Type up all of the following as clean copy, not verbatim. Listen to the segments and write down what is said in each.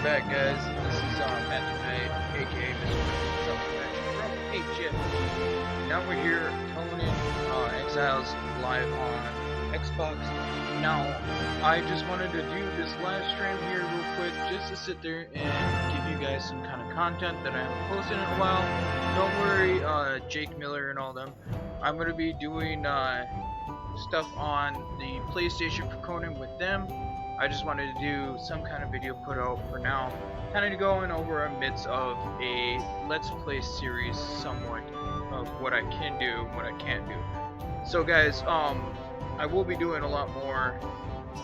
back, guys. This is Matthew Knight, aka Mr. Self-Connection from HF. Now we're here, Conan Exiles live on Xbox. Now, I just wanted to do this live stream here real quick, just to sit there and give you guys some kind of content that I haven't posted in a while. Don't worry, Jake Miller and all them. I'm gonna be doing stuff on the PlayStation for Conan with them. I just wanted to do some kind of video put out for now, kind of going over a midst of a Let's Play series somewhat of what I can do, what I can't do. So guys, I will be doing a lot more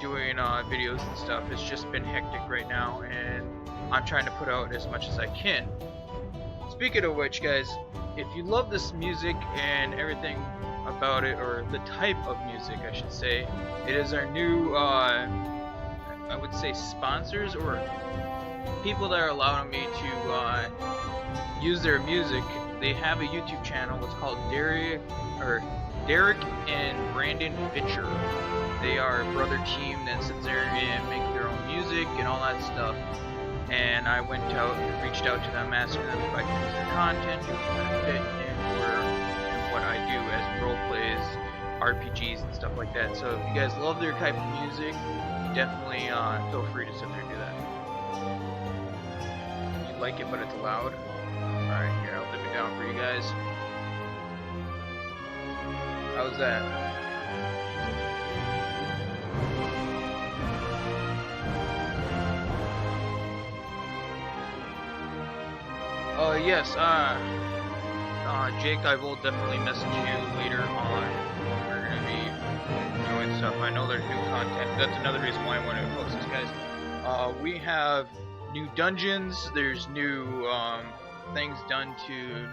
doing videos and stuff. It's just been hectic right now and I'm trying to put out as much as I can. Speaking of which, guys, if you love this music and everything about it, or the type of music I should say, it is our new I would say sponsors, or people that are allowing me to use their music. They have a YouTube channel. It's called Derek and Brandon Bitcher. They are a brother team that sits there and make their own music and all that stuff. And I went out and reached out to them, asking them if I could use their content, it was kind of fit in what I do as role plays, RPGs and stuff like that. So if you guys love their type of music, definitely feel free to sit there and do that. You like it, but it's loud. Alright, here, I'll limit it down for you guys. How's that? Yes, Jake, I will definitely message you later on. We're gonna be doing stuff. I know there's new content. That's another reason why I wanted to post this, guys. We have new dungeons. There's new things done to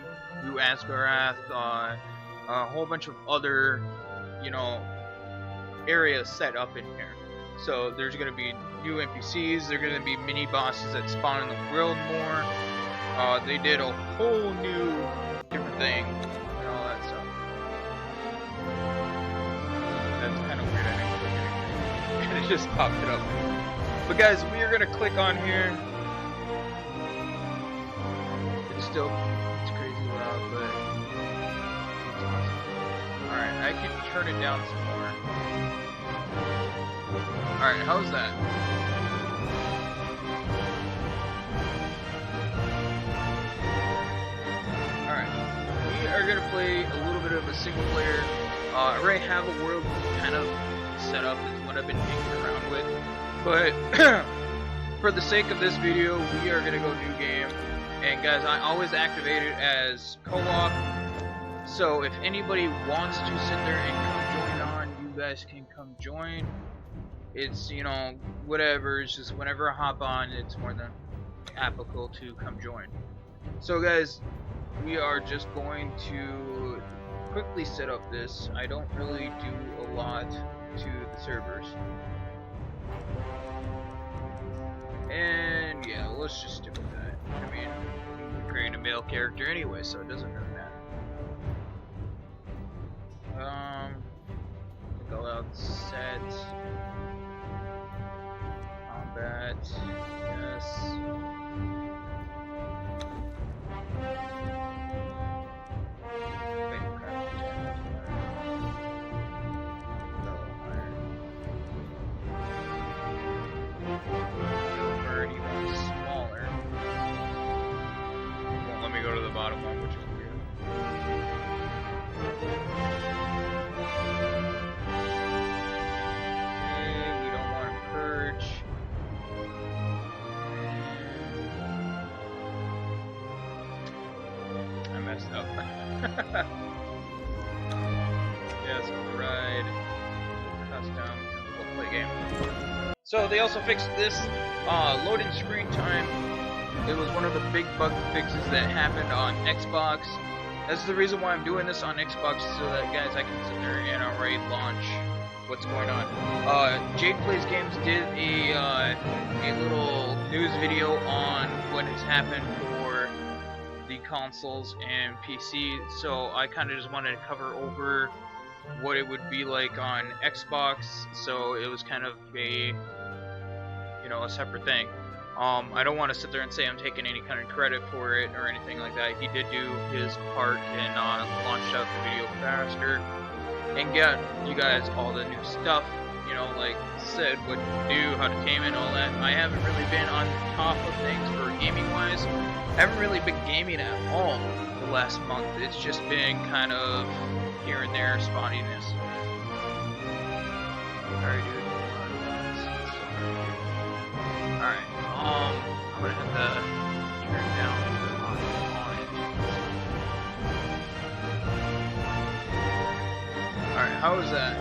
New Asgarath. A whole bunch of other, areas set up in here. So there's gonna be new NPCs. There's gonna be mini bosses that spawn in the world more. They did a whole new different thing and all that stuff. That's kind of weird. I think it just popped it up. But guys, we are gonna click on here. It's crazy loud, but it's awesome. Alright, I can turn it down some more. Alright, how's that? We are going to play a little bit of a single player. I already have a world kind of set up, is what I've been digging around with. But for the sake of this video, we are going to go new game. And guys, I always activate it as co-op. So if anybody wants to sit there and come join on, you guys can come join. It's, whatever. It's just whenever I hop on, it's more than applicable to come join. So guys, we are just going to quickly set up this. I don't really do a lot to the servers. And yeah, let's just stick with that. I mean, I'm creating a male character anyway, so it doesn't really matter. Go out, set. Combat, yes. Go to the bottom one, which is weird. Okay, we don't want to purge. I messed up. Yes, override. Custom. We'll play game. So they also fixed this loading screen time. It was one of the big bug fixes that happened on Xbox. That's the reason why I'm doing this on Xbox, so that guys, I can sit there and already launch what's going on. Jade Plays Games did a little news video on what has happened for the consoles and PC, so I kind of just wanted to cover over what it would be like on Xbox, so it was kind of a, a separate thing. I don't want to sit there and say I'm taking any kind of credit for it or anything like that. He did do his part and launched out the video faster and got you guys all the new stuff. You know, like said, what to do, how to tame it, all that. I haven't really been on top of things for gaming wise. I haven't really been gaming at all the last month. It's just been kind of here and there spottiness. Sorry, dude. Alright, I'm gonna hit the turn down on it. Alright, how is that?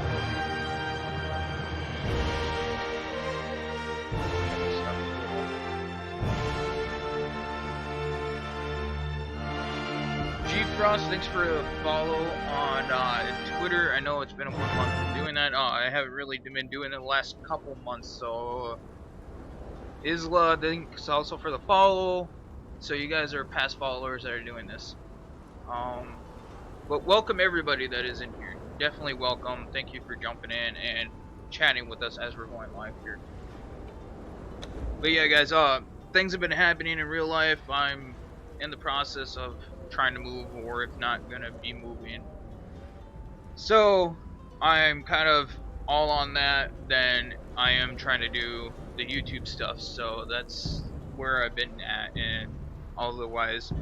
G-Frost, thanks for a follow on Twitter. I know it's been a 1 month from doing that. I haven't really been doing it the last couple months, so Isla, thanks also for the follow. So you guys are past followers that are doing this. But welcome everybody that is in here. Definitely welcome. Thank you for jumping in and chatting with us as we're going live here. But yeah, guys, things have been happening in real life. I'm in the process of trying to move, or if not gonna be moving. So I'm kind of all on that. Then I am trying to do the YouTube stuff, so that's where I've been at, and otherwise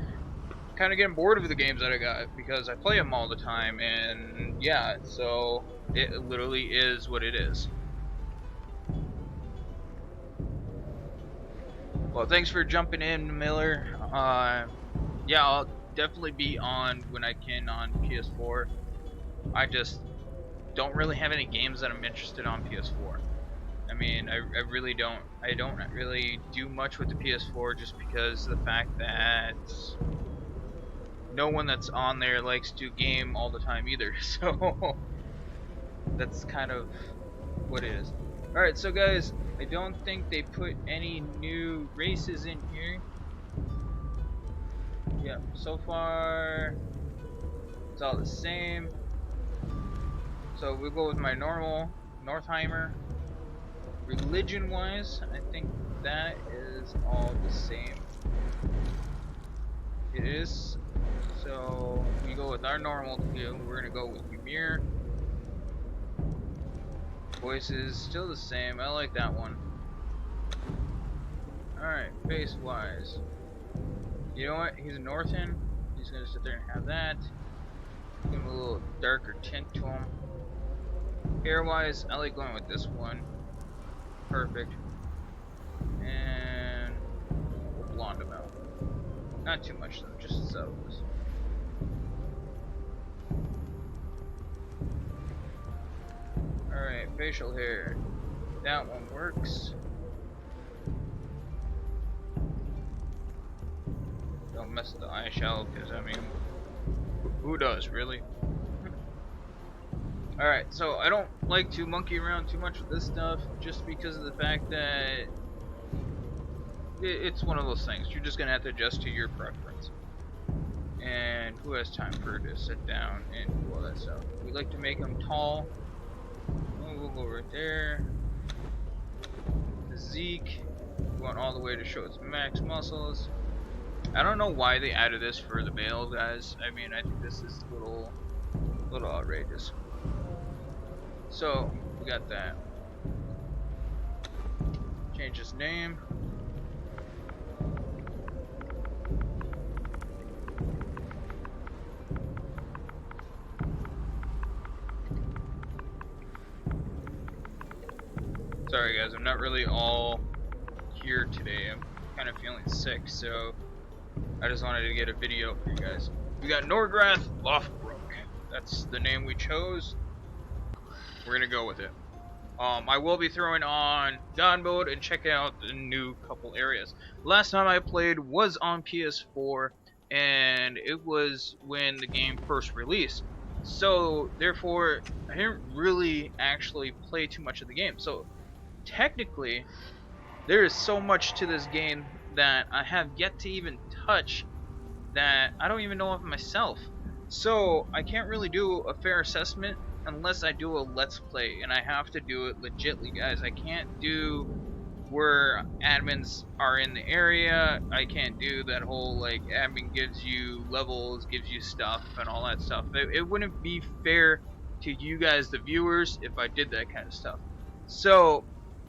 kind of getting bored of the games that I got because I play them all the time, and yeah, so it literally is what it is. Well, thanks for jumping in, Miller. Yeah, I'll definitely be on when I can on PS4. I just don't really have any games that I'm interested on PS4. I mean, I really don't. I don't really do much with the PS4 just because of the fact that no one that's on there likes to game all the time either. So that's kind of what it is. Alright, so guys, I don't think they put any new races in here. Yeah, so far it's all the same. So we'll go with my normal Northheimer. Religion wise, I think that is all the same. It is. So we go with our normal two. We're gonna go with Ymir. Voices still the same. I like that one. Alright, face wise. You know what? He's a Northen. He's gonna sit there and have that. Give him a little darker tint to him. Hair wise, I like going with this one. Perfect. And we'll blonde him out. Not too much though, just so. Alright, facial hair. That one works. Don't mess with the eye shadow, because I mean, who does, really? Alright, so I don't like to monkey around too much with this stuff, just because of the fact that it's one of those things. You're just going to have to adjust to your preference. And who has time for to sit down and do all that stuff? We like to make them tall. We'll go right there. Physique. We want all the way to show its max muscles. I don't know why they added this for the male guys. I mean, I think this is a little outrageous. So we got that. Change his name. Sorry guys, I'm not really all here today. I'm kind of feeling sick, so I just wanted to get a video for you guys. We got Norgrath Lothbrok. That's the name we chose. We're gonna go with it. I will be throwing on God mode and checking out the new couple areas. Last time I played was on PS4, and it was when the game first released. So therefore, I didn't really actually play too much of the game. So technically, there is so much to this game that I have yet to even touch that I don't even know of myself. So I can't really do a fair assessment unless I do a let's play, and I have to do it legitly, guys. I can't do where admins are in the area. I can't do that whole like admin gives you levels, gives you stuff and all that stuff. It wouldn't be fair to you guys, the viewers, if I did that kind of stuff. So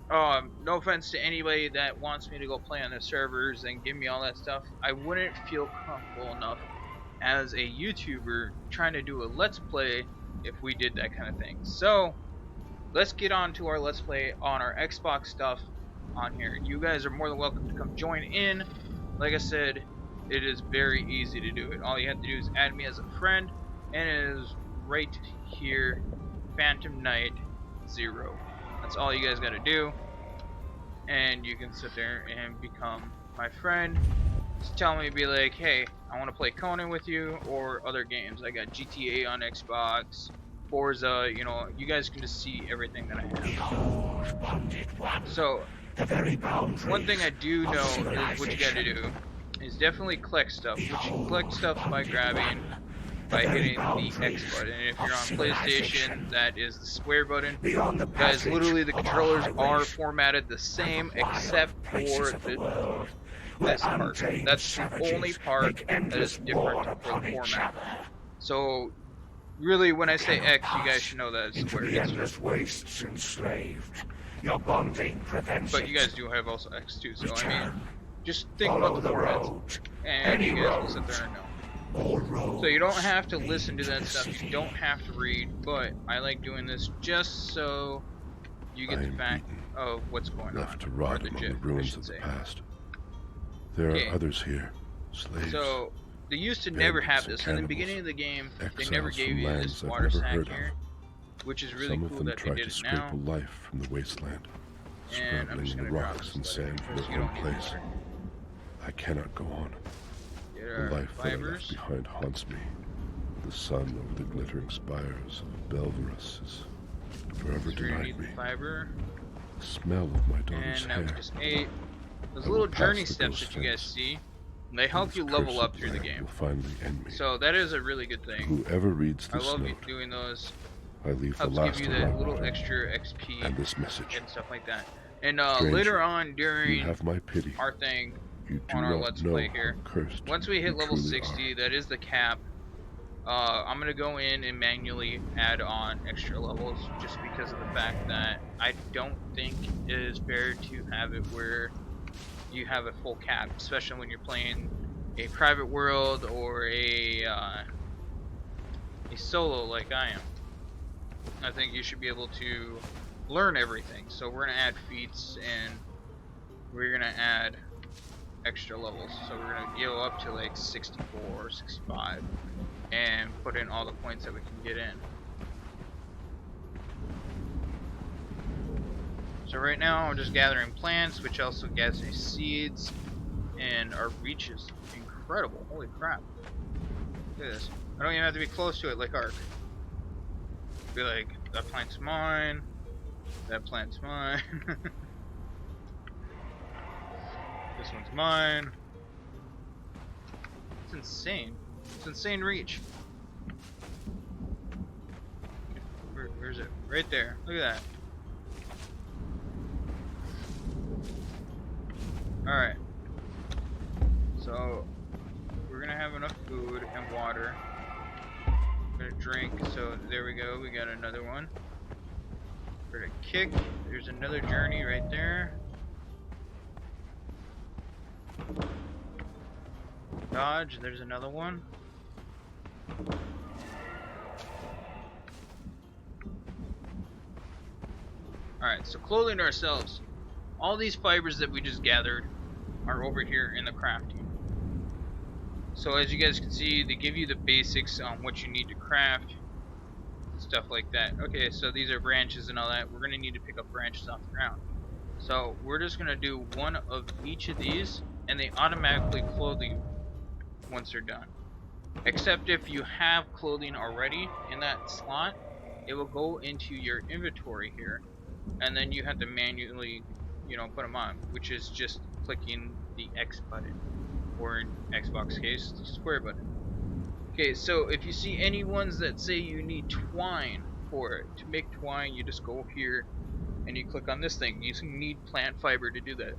no offense to anybody that wants me to go play on their servers and give me all that stuff. I wouldn't feel comfortable enough as a YouTuber trying to do a let's play if we did that kind of thing. So let's get on to our let's play on our Xbox stuff on here. You guys are more than welcome to come join in. Like I said, it is very easy to do it. All you have to do is add me as a friend, and it is right here, Phantom Knight 0. That's all you guys gotta do, and you can sit there and become my friend. Just tell me, be like, hey, I want to play Conan with you, or other games. I got GTA on Xbox, Forza, you know, you guys can just see everything that I have. So, one thing I do know is what you gotta do is definitely collect stuff, which you collect stuff by grabbing, by hitting the X button. And if you're on PlayStation, that is the square button. Guys, literally the controllers are formatted the same except for this part. That's the only part that is different for the format. So, really, when I say X, you guys should know that it's square. Endless wastes enslaved. Your bonding prevents but you guys do have also X too, so I mean, just think about the formats, and you guys will sit there and know. So you don't have to listen to that stuff, you don't have to read, but I like doing this just so you get the fact of what's going on. Left to rot among the ruins of the past. There are others here, slaves. So they used to never have this. In the beginning of the game, they never gave you this water sack here, which is really cool that they did it now. Some of them tried to scrape a life from the wasteland, scrabbling the rocks and sand from their own place. I cannot go on. The life that I left behind haunts me. The sun over the glittering spires of Belverus is forever denied me. The smell of my daughter's hair. And now we just ate. Those little journey steps that you guys see, they help you level up through the game. So that is a really good thing. Whoever reads this I love note, doing those. I leave the Helps last give you that little extra XP and this message and stuff like that. And Stranger, later on during have my pity. our thing You do on our not let's know play here, how cursed once we hit you level truly 60, are. that is the cap. I'm gonna go in and manually add on extra levels just because of the fact that I don't think it is fair to have it where you have a full cap, especially when you're playing a private world or a solo like I am. I think you should be able to learn everything. So we're gonna add feats and we're gonna add extra levels. So we're gonna go up to like 64 or 65 and put in all the points that we can get in. So right now I'm just gathering plants, which also gets me seeds, and our reach is incredible. Holy crap. Look at this. I don't even have to be close to it like Ark. Be like, that plant's mine, that plant's mine, this one's mine. It's insane. It's insane reach. Where's it? Right there. Look at that. Alright. So, we're gonna have enough food and water. We're gonna drink, so there we go, we got another one. We're gonna kick, there's another journey right there. Dodge, there's another one. Alright, so clothing ourselves. All these fibers that we just gathered are over here in the crafting. So as you guys can see, they give you the basics on what you need to craft, stuff like that. Okay, so these are branches and all that. We're gonna need to pick up branches off the ground. So we're just gonna do one of each of these, and they automatically clothe you once they're done. Except if you have clothing already in that slot, it will go into your inventory here, and then you have to manually, you know, put them on, which is just clicking the X button, or in Xbox case, the square button. Okay, so if you see any ones that say you need twine for it, to make twine, you just go here and you click on this thing. You need plant fiber to do that.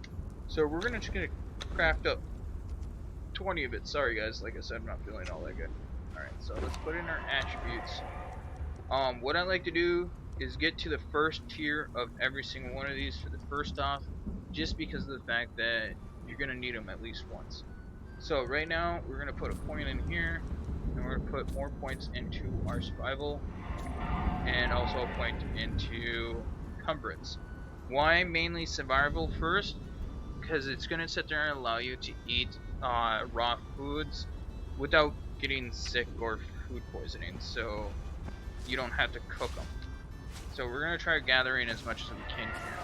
So we're just gonna craft up 20 of it. Sorry guys, like I said, I'm not feeling all that good. Alright, so let's put in our attributes. What I like to do is get to the first tier of every single one of these for the first off, just because of the fact that you're gonna need them at least once. So right now we're gonna put a point in here, and we're gonna put more points into our survival, and also a point into encumbrance. Why mainly survival first? Because it's gonna sit there and allow you to eat raw foods without getting sick or food poisoning, so you don't have to cook them. So we're gonna try gathering as much as we can here.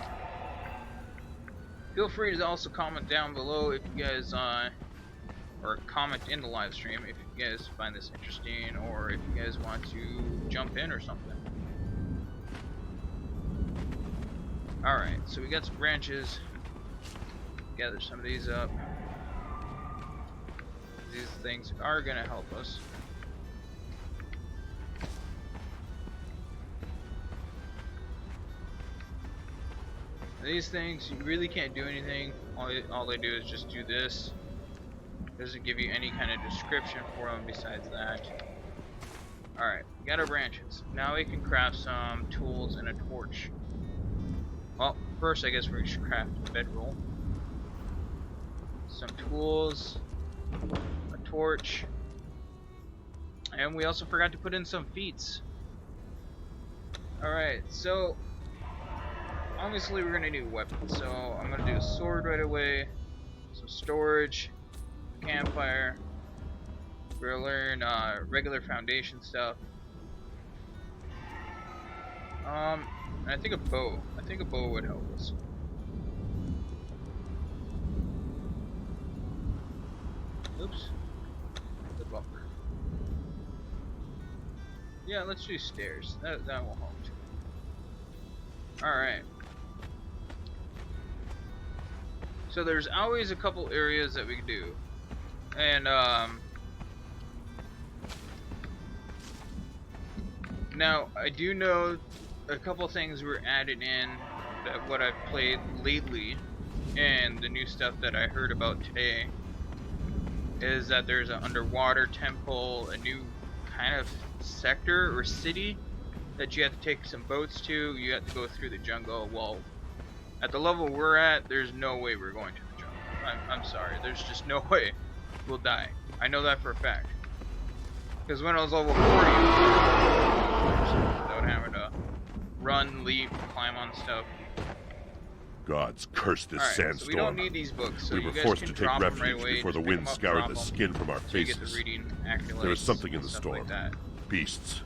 Feel free to also comment down below if you guys or comment in the live stream if you guys find this interesting, or if you guys want to jump in or something. Alright, so we got some branches. Gather some of these up. These things are gonna help us. These things, you really can't do anything. All they do is just do this. Doesn't give you any kind of description for them besides that. Alright, we got our branches. Now we can craft some tools and a torch. Well, first I guess we should craft a bedroll. Some tools, a torch, and we also forgot to put in some feats. Alright, so obviously we're gonna need weapons, so I'm gonna do a sword right away, some storage, campfire. We're gonna learn regular foundation stuff. And I think a bow. I think a bow would help us. Oops. The buffer. Yeah, let's do stairs. That will help too. Alright. So there's always a couple areas that we can do. And now I do know a couple things were added in that what I've played lately, and the new stuff that I heard about today is that there's an underwater temple, a new kind of sector or city that you have to take some boats to. You have to go through the jungle. Well, at the level we're at, there's no way we're going to the jungle. I'm sorry, there's just no way. We'll die. I know that for a fact. Because when I was level 40, without having to run, leap, climb on stuff. Gods curse this sandstorm. So we don't need these books, so we were you guys forced can to take drop them refuge right away. before the Just wind pick 'em up, scoured drop the 'em, skin from our so you get the faces. reading There is accolades something in and the stuff storm. like that. Beasts.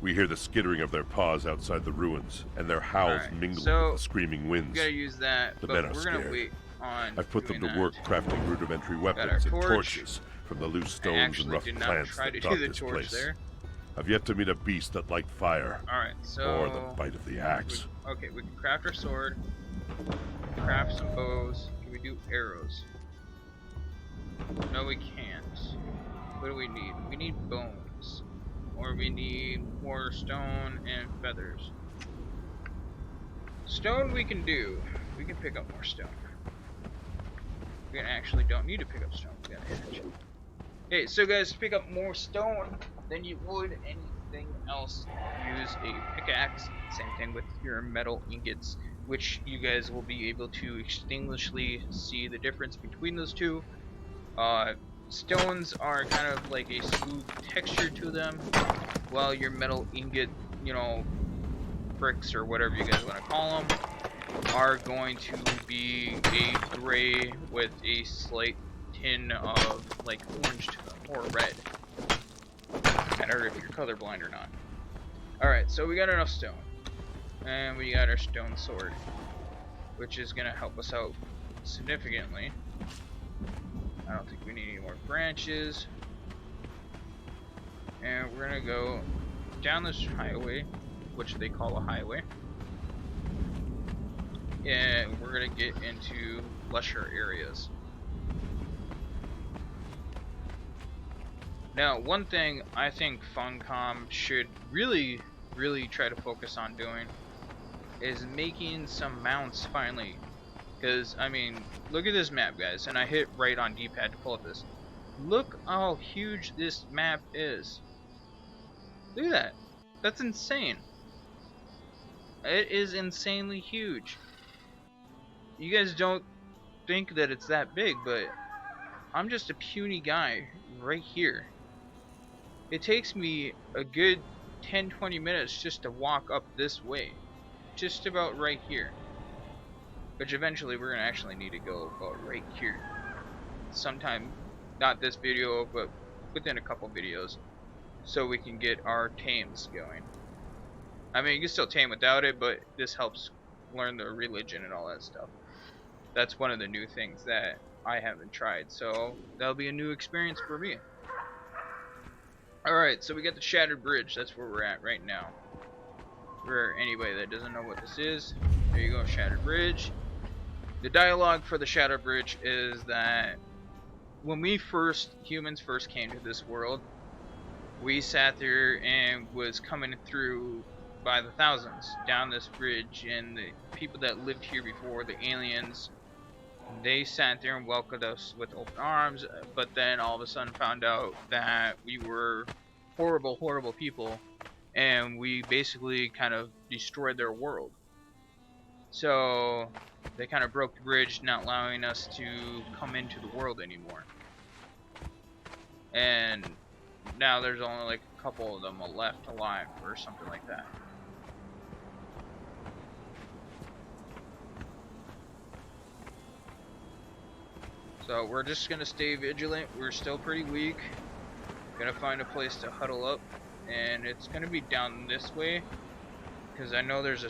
We hear the skittering of their paws outside the ruins, and their howls mingle so with the screaming winds. We gotta use that, The but men are we're gonna scared. wait on I've put them doing to work that. crafting rudimentary weapons and torch. torches from the loose I stones and actually rough did not plants try to that do dot the this torch place. there. I've yet to meet a beast that liked fire, Alright, so or the bite of the axe. Okay, we can craft our sword, craft some bows. Can we do arrows? No, we can't. What do we need? We need bones. Or we need more stone and feathers. Stone we can do. We can pick up more stone. We actually don't need to pick up stone. We got edge. Okay, so guys, to pick up more stone than you would anything else, use a pickaxe. Same thing with your metal ingots, which you guys will be able to extinguishingly see the difference between those two. Stones are kind of like a smooth texture to them, while your metal ingot, you know, bricks or whatever you guys want to call them, are going to be a gray with a slight tin of like orange to them, or red. Matter if you're colorblind or not. Alright, so we got enough stone. And we got our stone sword, which is going to help us out significantly. I don't think we need any more branches. And we're going to go down this highway, which they call a highway. And we're going to get into lusher areas. Now, one thing I think Funcom should really try to focus on doing is making some mounts finally. Because, I mean, look at this map, guys. And I hit right on D-pad to pull up this. Look how huge this map is. Look at that. That's insane. It is insanely huge. You guys don't think that it's that big, but I'm just a puny guy right here. It takes me a good 10-20 minutes just to walk up this way. Just about right here. Which eventually we're going to actually need to go about right here. Sometime, not this video, but within a couple videos. So we can get our tames going. I mean, you can still tame without it, but this helps learn the religion and all that stuff. That's one of the new things that I haven't tried, so that'll be a new experience for me. Alright, so we got the Shattered Bridge. That's where we're at right now. For anybody that doesn't know what this is, there you go, Shattered Bridge. The dialogue for the Shattered Bridge is that when humans first came to this world, we sat there and was coming through by the thousands down this bridge, and the people that lived here before, the aliens, they sat there and welcomed us with open arms, but then all of a sudden found out that we were horrible, horrible people, and we basically kind of destroyed their world. So they kind of broke the bridge, not allowing us to come into the world anymore. And now there's only like a couple of them left alive or something like that. So we're just gonna stay vigilant. We're still pretty weak. Gonna find a place to huddle up, and it's gonna be down this way because I know there's a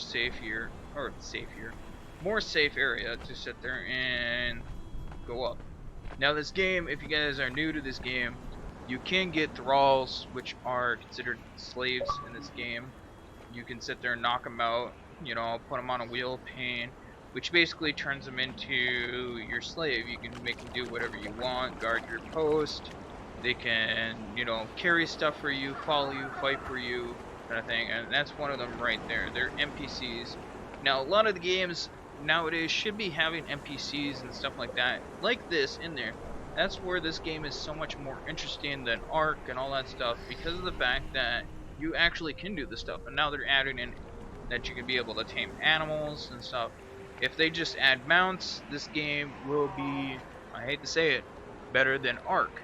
more safe area to sit there and go up. Now this game, if you guys are new to this game, you can get thralls, which are considered slaves in this game. You can sit there and knock them out, you know, put them on a wheel of pain, which basically turns them into your slave. You can make them do whatever you want, guard your post. They can, you know, carry stuff for you, follow you, fight for you, kind of thing. And that's one of them right there. They're NPCs. Now, a lot of the games nowadays should be having NPCs and stuff like that, like this in there. That's where this game is so much more interesting than Ark and all that stuff, because of the fact that you actually can do this stuff. And now they're adding in that you can be able to tame animals and stuff. If they just add mounts, this game will be, I hate to say it, better than Ark.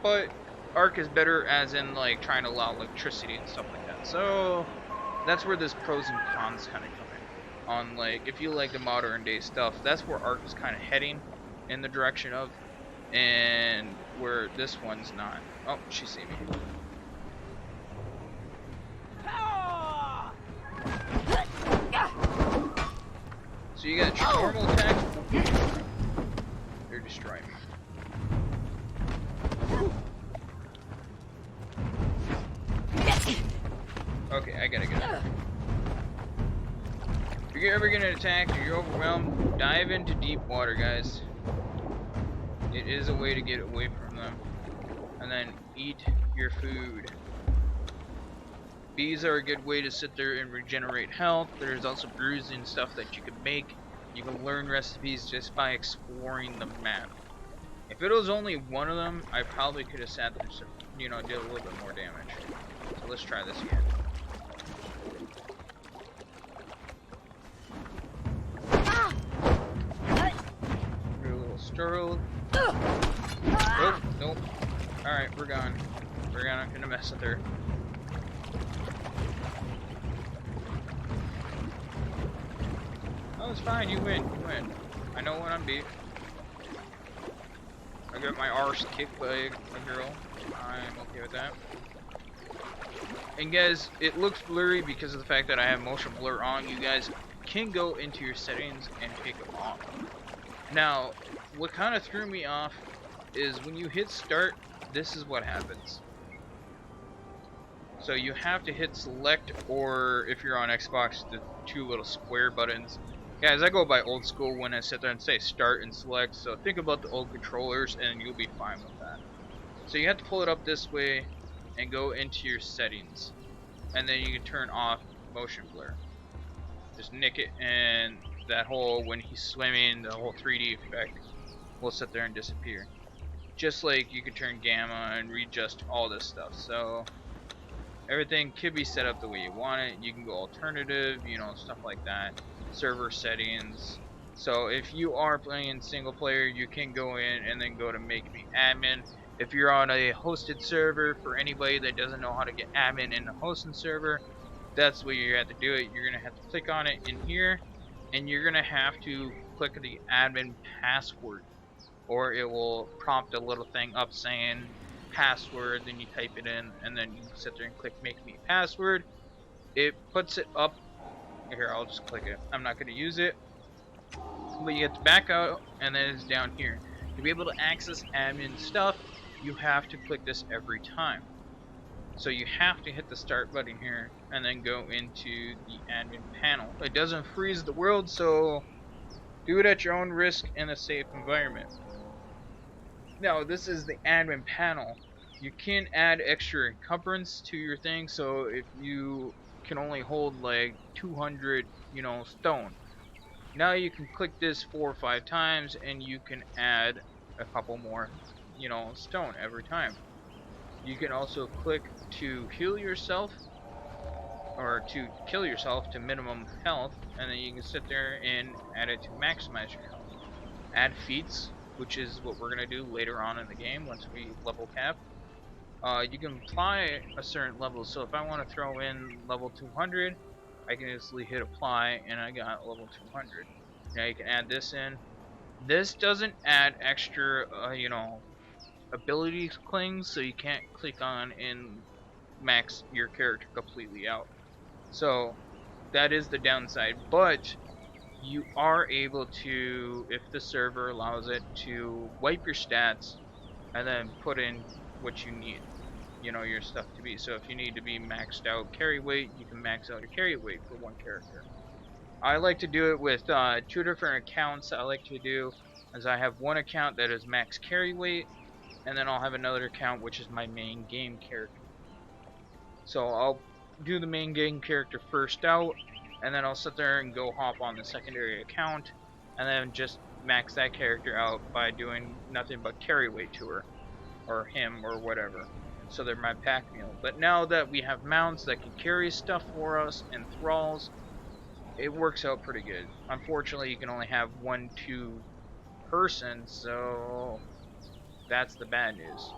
But Ark is better as in like trying to allow electricity and stuff like that. So that's where this pros and cons kind of come in. On like, if you like the modern day stuff, that's where Ark is kind of heading in the direction of, and where this one's not. Oh, she see me. So you got your normal attacks. They're destroying me. Okay, I gotta get out. If you're ever getting attacked or you're overwhelmed, dive into deep water, guys. It is a way to get away from them. And then eat your food. Bees are a good way to sit there and regenerate health. There's also brews and stuff that you can make. You can learn recipes just by exploring the map. If it was only one of them, I probably could have sat there, you know, did a little bit more damage. So let's try this again. Do a little stirl. Oh, nope. Alright, we're gone. We're gonna mess with her. Oh, it's fine, you win, you win. I know when I'm beat. I got my arse kicked by a girl. I'm okay with that. And guys, it looks blurry because of the fact that I have motion blur on. You guys can go into your settings and take them off. Now, what kind of threw me off is when you hit start, this is what happens. So you have to hit select, or if you're on Xbox, the two little square buttons. Guys, I go by old school when I sit there and say start and select, so think about the old controllers and you'll be fine with that. So you have to pull it up this way and go into your settings. And then you can turn off motion blur. Just nick it, and that whole, when he's swimming, the whole 3D effect will sit there and disappear. Just like you can turn gamma and readjust all this stuff. So everything could be set up the way you want it. You can go alternative, you know, stuff like that. Server settings. So if you are playing single player, you can go in and then go to make me admin. If you're on a hosted server, for anybody that doesn't know how to get admin in a hosted server, that's where you have to do it. You're going to have to click on it in here, and you're going to have to click the admin password, or it will prompt a little thing up saying password, then you type it in, and then you sit there and click make me password. It puts it up here. I'll just click it. I'm not going to use it, but you have to back out, and then it's down here. To be able to access admin stuff, you have to click this every time. So you have to hit the start button here and then go into the admin panel. It doesn't freeze the world, so do it at your own risk in a safe environment. Now, this is the admin panel. You can add extra encumbrance to your thing, so if you can only hold like 200, you know, stone, now you can click this 4 or 5 times and you can add a couple more, you know, stone every time. You can also click to heal yourself, or to kill yourself to minimum health, and then you can sit there and add it to maximize your health. Add feats, which is what we're going to do later on in the game once we level cap. You can apply a certain level, so if I want to throw in level 200, I can easily hit apply and I got level 200. Now you can add this in. This doesn't add extra, you know, ability clings, so you can't click on and max your character completely out. So that is the downside, but you are able to, if the server allows it, to wipe your stats and then put in what you need, you know, your stuff to be. So if you need to be maxed out carry weight, you can max out your carry weight for one character. I like to do it with 2 different accounts. I like to do as I have one account that is max carry weight, and then I'll have another account which is my main game character. So I'll do the main game character first out, and then I'll sit there and go hop on the secondary account, and then just max that character out by doing nothing but carry weight to her, or him, or whatever. So they're my pack meal. But now that we have mounts that can carry stuff for us, and thralls, it works out pretty good. Unfortunately, you can only have 1-2 person, so that's the bad news.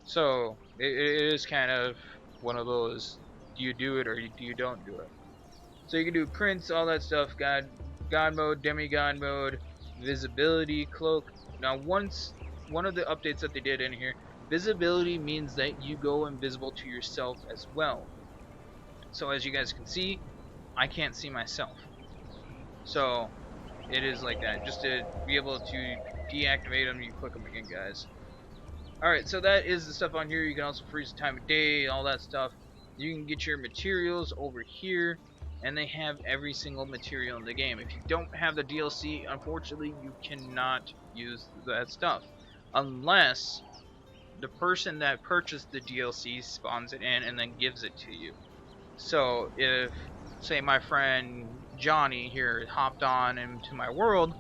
So it is kind of one of those, do you do it or do you don't do it? So you can do prints, all that stuff, god mode, demigod mode, visibility, cloak. Now one of the updates that they did in here, visibility means that you go invisible to yourself as well. So as you guys can see, I can't see myself. So it is like that. Just to be able to deactivate them, you click them again, guys. Alright, so that is the stuff on here. You can also freeze the time of day, all that stuff. You can get your materials over here, and they have every single material in the game. If you don't have the DLC, unfortunately, you cannot use that stuff. Unless the person that purchased the DLC spawns it in and then gives it to you. So if, say, my friend Johnny here hopped on into my world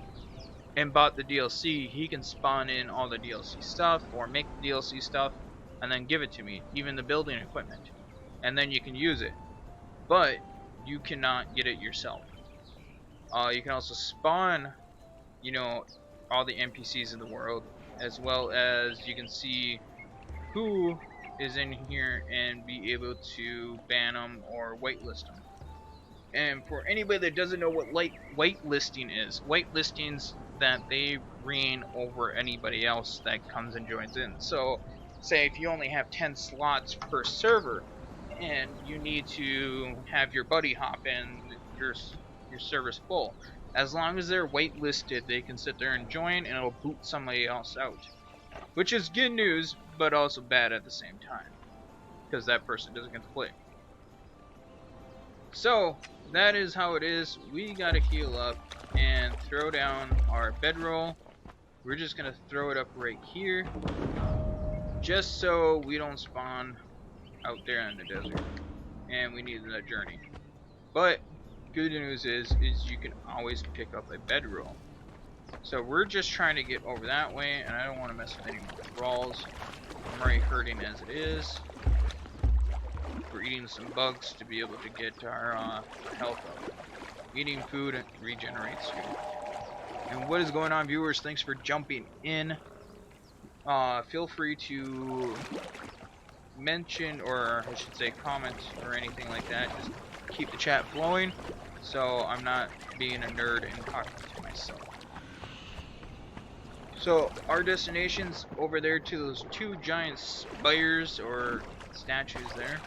and bought the DLC, he can spawn in all the DLC stuff or make the DLC stuff and then give it to me, even the building equipment, and then you can use it, but you cannot get it yourself. You can also spawn, you know, all the NPCs in the world, as well as you can see who is in here and be able to ban them or whitelist them. And for anybody that doesn't know what whitelisting is, whitelistings that they reign over anybody else that comes and joins in. So say if you only have 10 slots per server and you need to have your buddy hop in, your server's full, as long as they're whitelisted, they can sit there and join and it'll boot somebody else out, which is good news but also bad at the same time because that person doesn't get to play. So that is how it is. We gotta heal up and throw down our bedroll. We're just gonna throw it up right here, just so we don't spawn out there in the desert. And we need the journey. But good news is you can always pick up a bedroll. So we're just trying to get over that way, and I don't want to mess with any more thralls. I'm already hurting as it is. We're eating some bugs to be able to get our health up. Eating food regenerates you. And what is going on, viewers? Thanks for jumping in. Feel free to mention, or I should say comment, or anything like that. Just keep the chat flowing, so I'm not being a nerd and talking to myself. So our destination's over there to those two giant spires or statues there,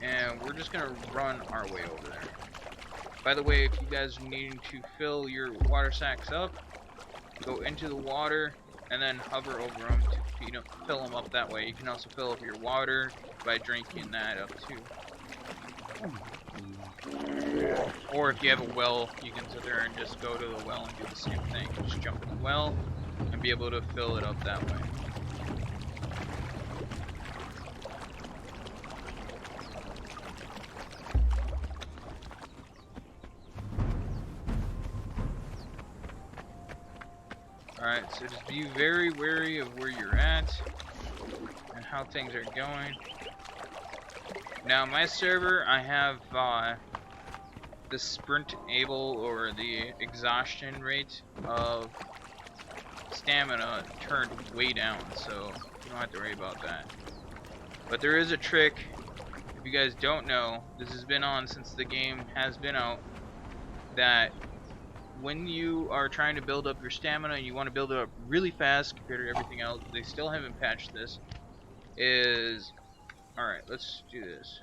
and we're just gonna run our way over there. By the way, if you guys are needing to fill your water sacks up, go into the water and then hover over them to fill them up that way. You can also fill up your water by drinking that up too. Or if you have a well, you can sit there and just go to the well and do the same thing. Just jump in the well and be able to fill it up that way. Alright, so just be very wary of where you're at and how things are going. Now, my server, I have the sprint able, or the exhaustion rate of stamina turned way down, so you don't have to worry about that. But there is a trick, if you guys don't know, this has been on since the game has been out, that when you are trying to build up your stamina and you want to build it up really fast compared to everything else, they still haven't patched this, is... Alright, let's do this.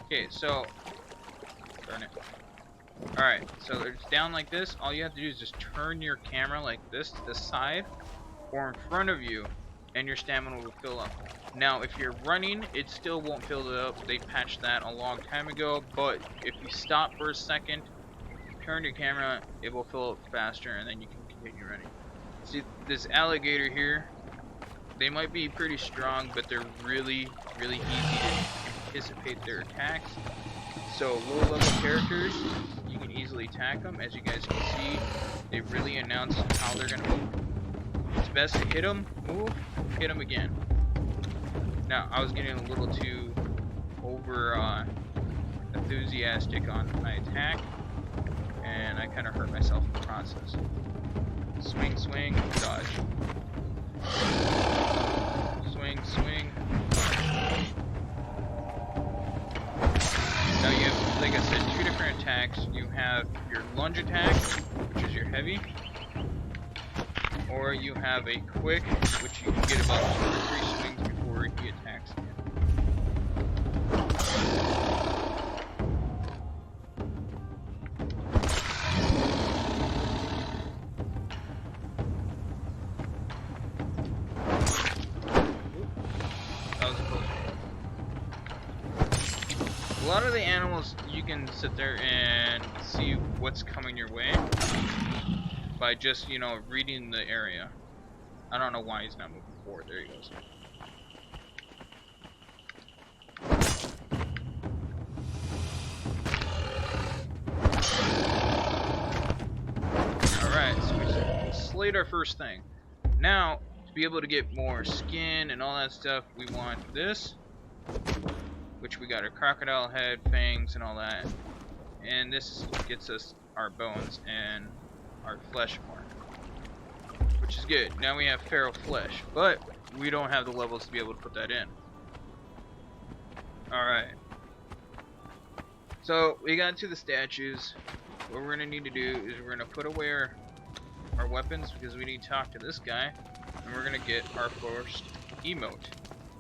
Okay, so... Darn it. Alright, so it's down like this. All you have to do is just turn your camera like this to the side or in front of you, and your stamina will fill up. Now, if you're running, it still won't fill it up. They patched that a long time ago, but if you stop for a second, turn your camera, it will fill up faster, and then you can continue running. See, this alligator here, they might be pretty strong, but they're really, really easy to anticipate their attacks. So low-level characters, you can easily attack them. As you guys can see, they really announce how they're gonna move. It's best to hit them, move, hit them again. Now, I was getting a little too over enthusiastic on my attack, and I kind of hurt myself in the process. Swing, swing, dodge. Swing, swing. Now you have, like I said, two different attacks. You have your lunge attack, which is your heavy, or you have a quick, which you can get about 2 or 3 swings before he attacks again. A lot of the animals, you can sit there and see what's coming your way by just, you know, reading the area. I don't know why he's not moving forward. There he goes. Alright, so we slayed our first thing. Now, to be able to get more skin and all that stuff, we want this, which we got our crocodile head, fangs, and all that. And this gets us our bones and our flesh more, which is good. Now we have feral flesh, but we don't have the levels to be able to put that in. Alright. So, we got to the statues. What we're going to need to do is we're going to put away our weapons, because we need to talk to this guy, and we're going to get our first emote.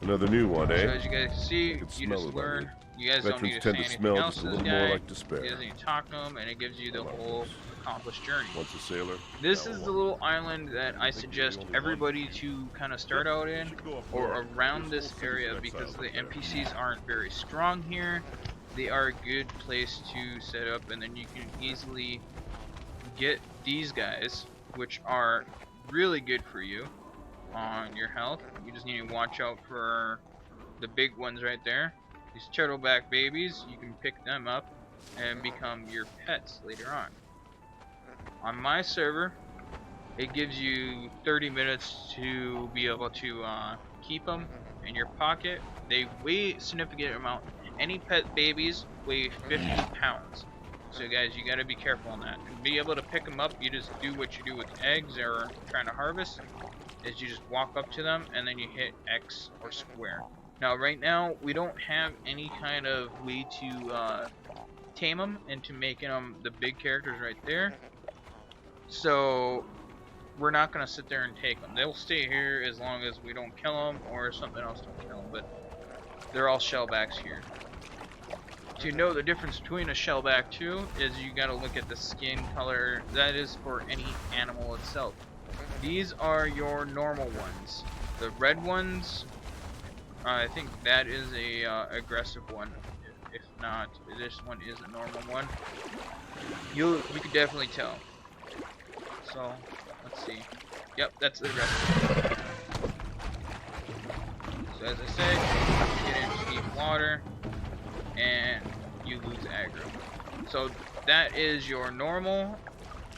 Another new one, eh? So as you guys see, you just learn. You guys don't need to say anything else to this guy. Like despair. You just need to talk to him, and it gives you the whole accomplished journey. Once a sailor. This is the little island that I suggest everybody to kind of start out in, or around this area, because the NPCs aren't very strong here. They are a good place to set up, and then you can easily get these guys, which are really good for you on your health. You just need to watch out for the big ones right there. These turtleback babies, you can pick them up and become your pets later on. On my server, it gives you 30 minutes to be able to keep them in your pocket. They weigh a significant amount. Any pet babies weigh 50 pounds. So guys, you gotta be careful on that. To be able to pick them up, you just do what you do with eggs or trying to harvest, is you just walk up to them and then you hit X or square. Now right now, we don't have any kind of way to tame them into making them the big characters right there. So we're not gonna sit there and take them. They'll stay here as long as we don't kill them or something else don't kill them, but they're all shellbacks here. To know the difference between a shellback too is you gotta look at the skin color. That is for any animal itself. These are your normal ones. The red ones, I think that is a aggressive one. If not, this one is a normal one. You can definitely tell. So let's see. Yep, that's the aggressive. So as I said, you get into deep water and you lose aggro. So that is your normal.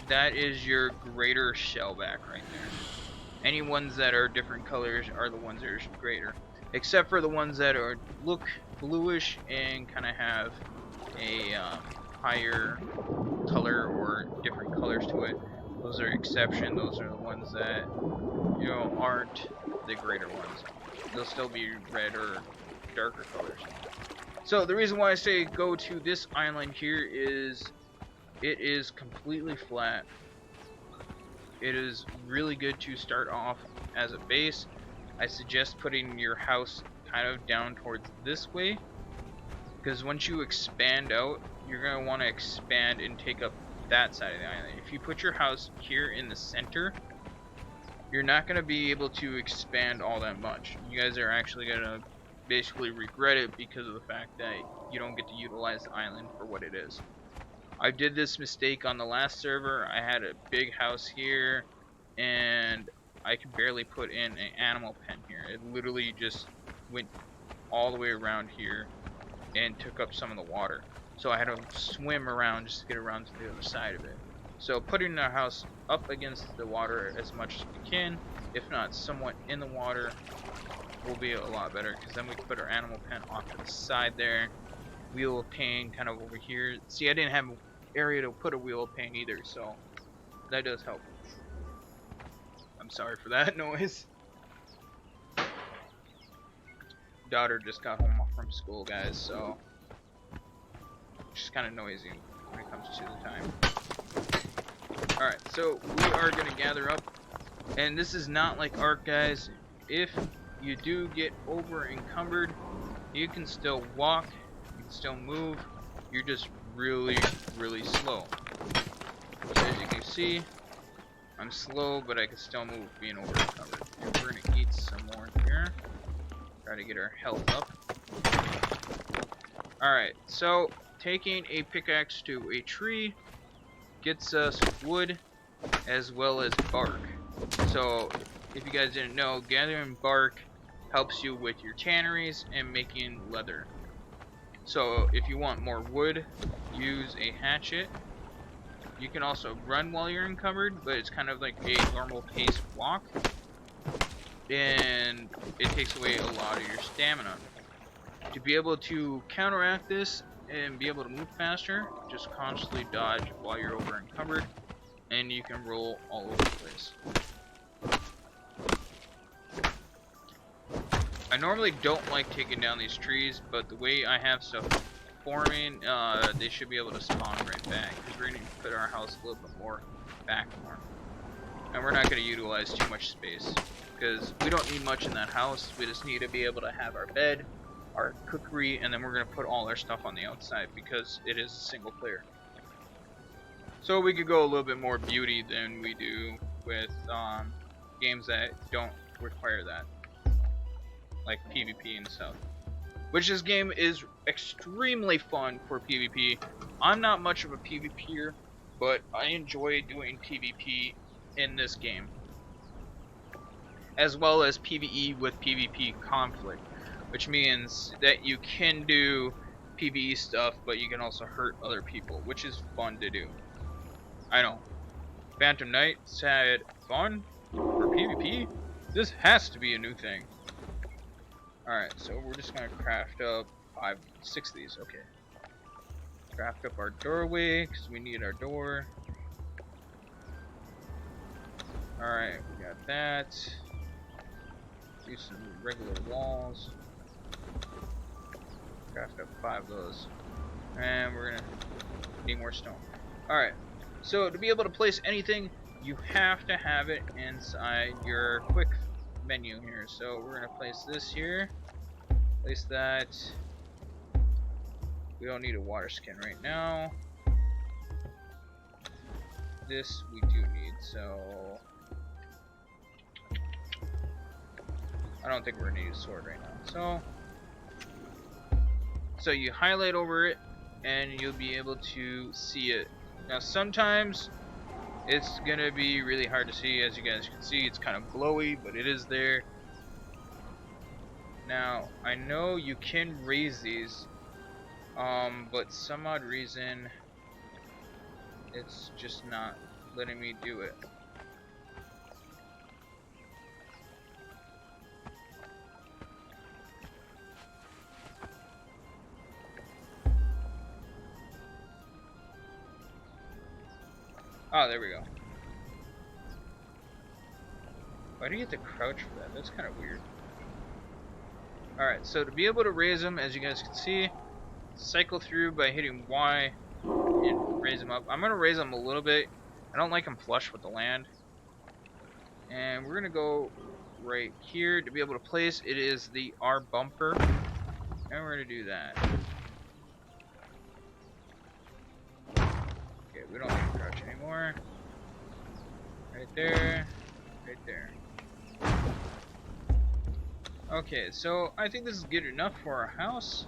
That is your greater shellback right there. Any ones that are different colors are the ones that are greater, except for the ones that are look bluish and kind of have a higher color or different colors to it. Those are exception. Those are the ones that aren't the greater ones. They'll still be red or darker colors. So the reason why I say go to this island here is it is completely flat. It is really good to start off as a base. I suggest putting your house kind of down towards this way, because once you expand out, you're going to want to expand and take up that side of the island. If you put your house here in the center, you're not going to be able to expand all that much. You guys are actually going to basically regret it because of the fact that you don't get to utilize the island for what it is. I did this mistake on the last server. I had a big house here and I could barely put in an animal pen here. It literally just went all the way around here and took up some of the water. So I had to swim around just to get around to the other side of it. So putting our house up against the water as much as we can, if not somewhat in the water, will be a lot better, because then we can put our animal pen off to the side there. Wheel of pain kind of over here. See, I didn't have an area to put a wheel of pain either, so that does help. I'm sorry for that noise. Daughter just got home from school, guys, so she's kind of noisy when it comes to the time. Alright, so we are going to gather up, and this is not like Ark, guys. If you do get over encumbered, you can still walk, you can still move, you're just really slow. So as you can see, I'm slow, but I can still move being over encumbered. And we're gonna eat some more here. Try to get our health up. Alright, so taking a pickaxe to a tree gets us wood as well as bark. So if you guys didn't know, gathering bark helps you with your tanneries and making leather. So if you want more wood, use a hatchet. You can also run while you're encumbered, but it's kind of like a normal pace walk, and it takes away a lot of your stamina. To be able to counteract this and be able to move faster, just constantly dodge while you're over encumbered, and you can roll all over the place. I normally don't like taking down these trees, but the way I have stuff forming, they should be able to spawn right back, because we're going to put our house a little bit more back more. And we're not going to utilize too much space, because we don't need much in that house. We just need to be able to have our bed, our cookery, and then we're going to put all our stuff on the outside, because it is a single player. So we could go a little bit more beauty than we do with games that don't require that, like PvP and stuff. Which this game is extremely fun for PvP. I'm not much of a PvPer, but I enjoy doing PvP in this game, as well as PvE with PvP conflict. which means that you can do PvE stuff, but you can also hurt other people, which is fun to do. I know. Phantom Knight said, fun for PvP? This has to be a new thing. Alright, so we're just gonna craft up 6 of these, okay. Craft up our doorway, because we need our door. Alright, we got that. Do some regular walls. Craft up 5 of those. And we're gonna need more stone. Alright, so to be able to place anything, you have to have it inside your quick menu here. So we're gonna place this here. Place that. We don't need a water skin right now. This we do need, so I don't think we're gonna need a sword right now. So you highlight over it and you'll be able to see it. Now sometimes it's gonna be really hard to see. As you guys can see, it's kind of glowy, but it is there. Now I know you can raise these, but some odd reason it's just not letting me do it. Oh, there we go. Why do you have to crouch for that? That's kind of weird. Alright, so to be able to raise them, as you guys can see, cycle through by hitting Y and raise them up. I'm going to raise them a little bit. I don't like them flush with the land. And we're going to go right here to be able to place. It is the R bumper. And we're going to do that. Okay, we don't need to crouch anymore. Right there. Right there. Okay, so I think this is good enough for our house.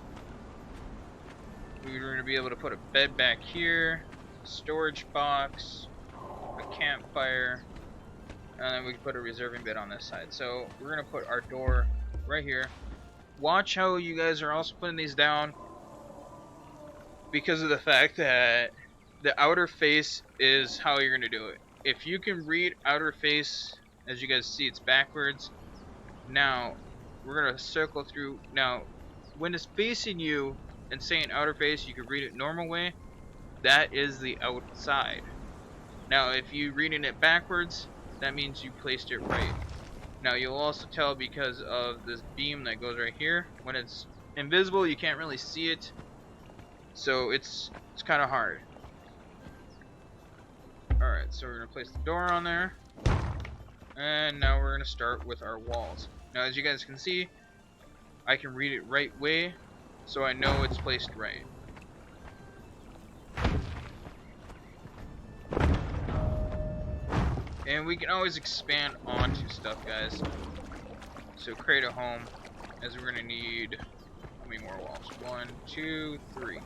We're going to be able to put a bed back here, storage box, a campfire, and then we can put a reserving bed on this side. So we're going to put our door right here. Watch how you guys are also putting these down, because of the fact that the outer face is how you're going to do it. If you can read outer face, as you guys see, it's backwards. Now we're going to circle through. Now when it's facing you and saying outer face, you can read it normal way. That is the outside. Now if you're reading it backwards, that means you placed it right. Now you'll also tell because of this beam that goes right here. When it's invisible, you can't really see it, so it's kind of hard. Alright, so we're going to place the door on there, and now we're going to start with our walls. Now as you guys can see, I can read it right way, so I know it's placed right. And we can always expand onto stuff, guys. So create a home, as we're going to need how many more walls? 1, 2, 3.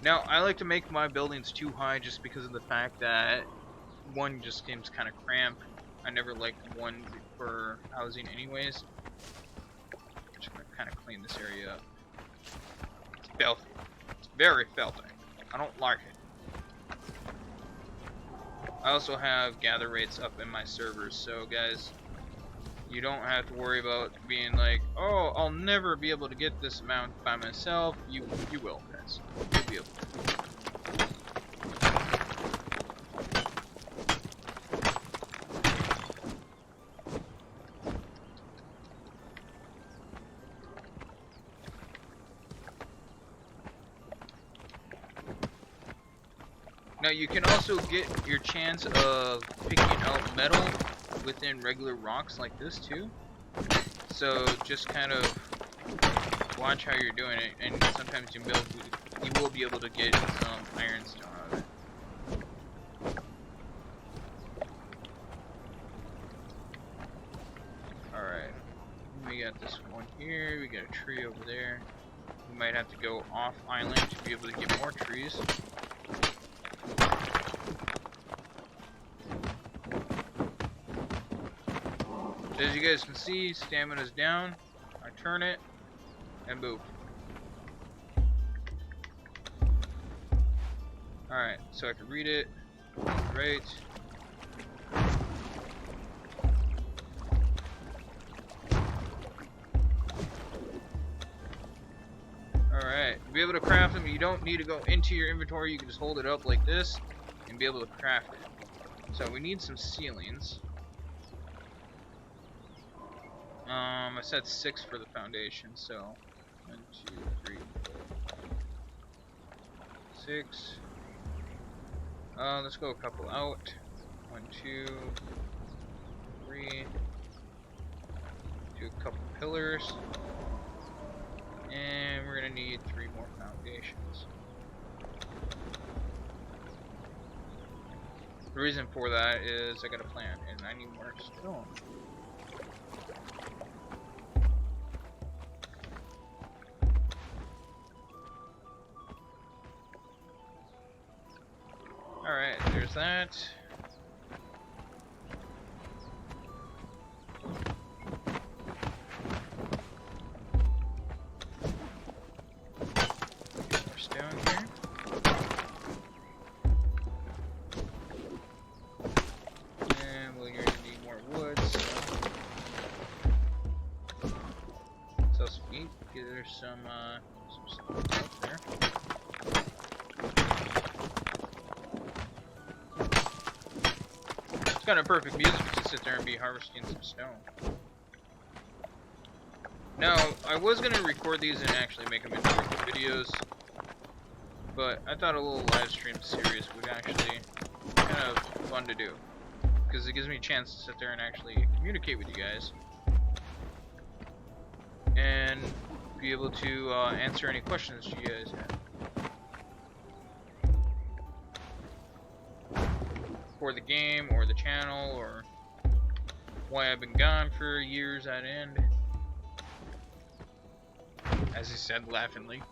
Now I like to make my buildings too high just because of the fact that one just seems kind of cramped. I never liked one for housing anyways. I'm just going to kind of clean this area up. It's filthy. It's very filthy. I don't like it. I also have gather rates up in my servers, so guys, you don't have to worry about being like, oh, I'll never be able to get this amount by myself. You will, guys. You'll be able to. Now you can also get your chance of picking out metal within regular rocks like this too. So just kind of watch how you're doing it, and sometimes you will be able to get some ironstone out of it. Alright, we got this one here, we got a tree over there. We might have to go off island to be able to get more trees. As you guys can see, stamina's down. I turn it, and move. Alright, so I can read it. Great. Alright, to be able to craft them, you don't need to go into your inventory, you can just hold it up like this and be able to craft it. So we need some ceilings. I said 6 for the foundation, so 1, 2, 3, 4, 6. Let's go a couple out. 1, 2, 3. Do a couple pillars. And we're gonna need 3 more foundations. The reason for that is I got a plan and I need more stone. Alright, there's that. More stone here. And we're gonna need more wood, so sweet. There's some stuff up there. Kind of perfect music to sit there and be harvesting some stone. Now, I was gonna record these and actually make them into videos, but I thought a little live stream series would actually be kind of fun to do, because it gives me a chance to sit there and actually communicate with you guys and be able to answer any questions you guys have. For the game, or the channel, or why I've been gone for years at end. As he said laughingly.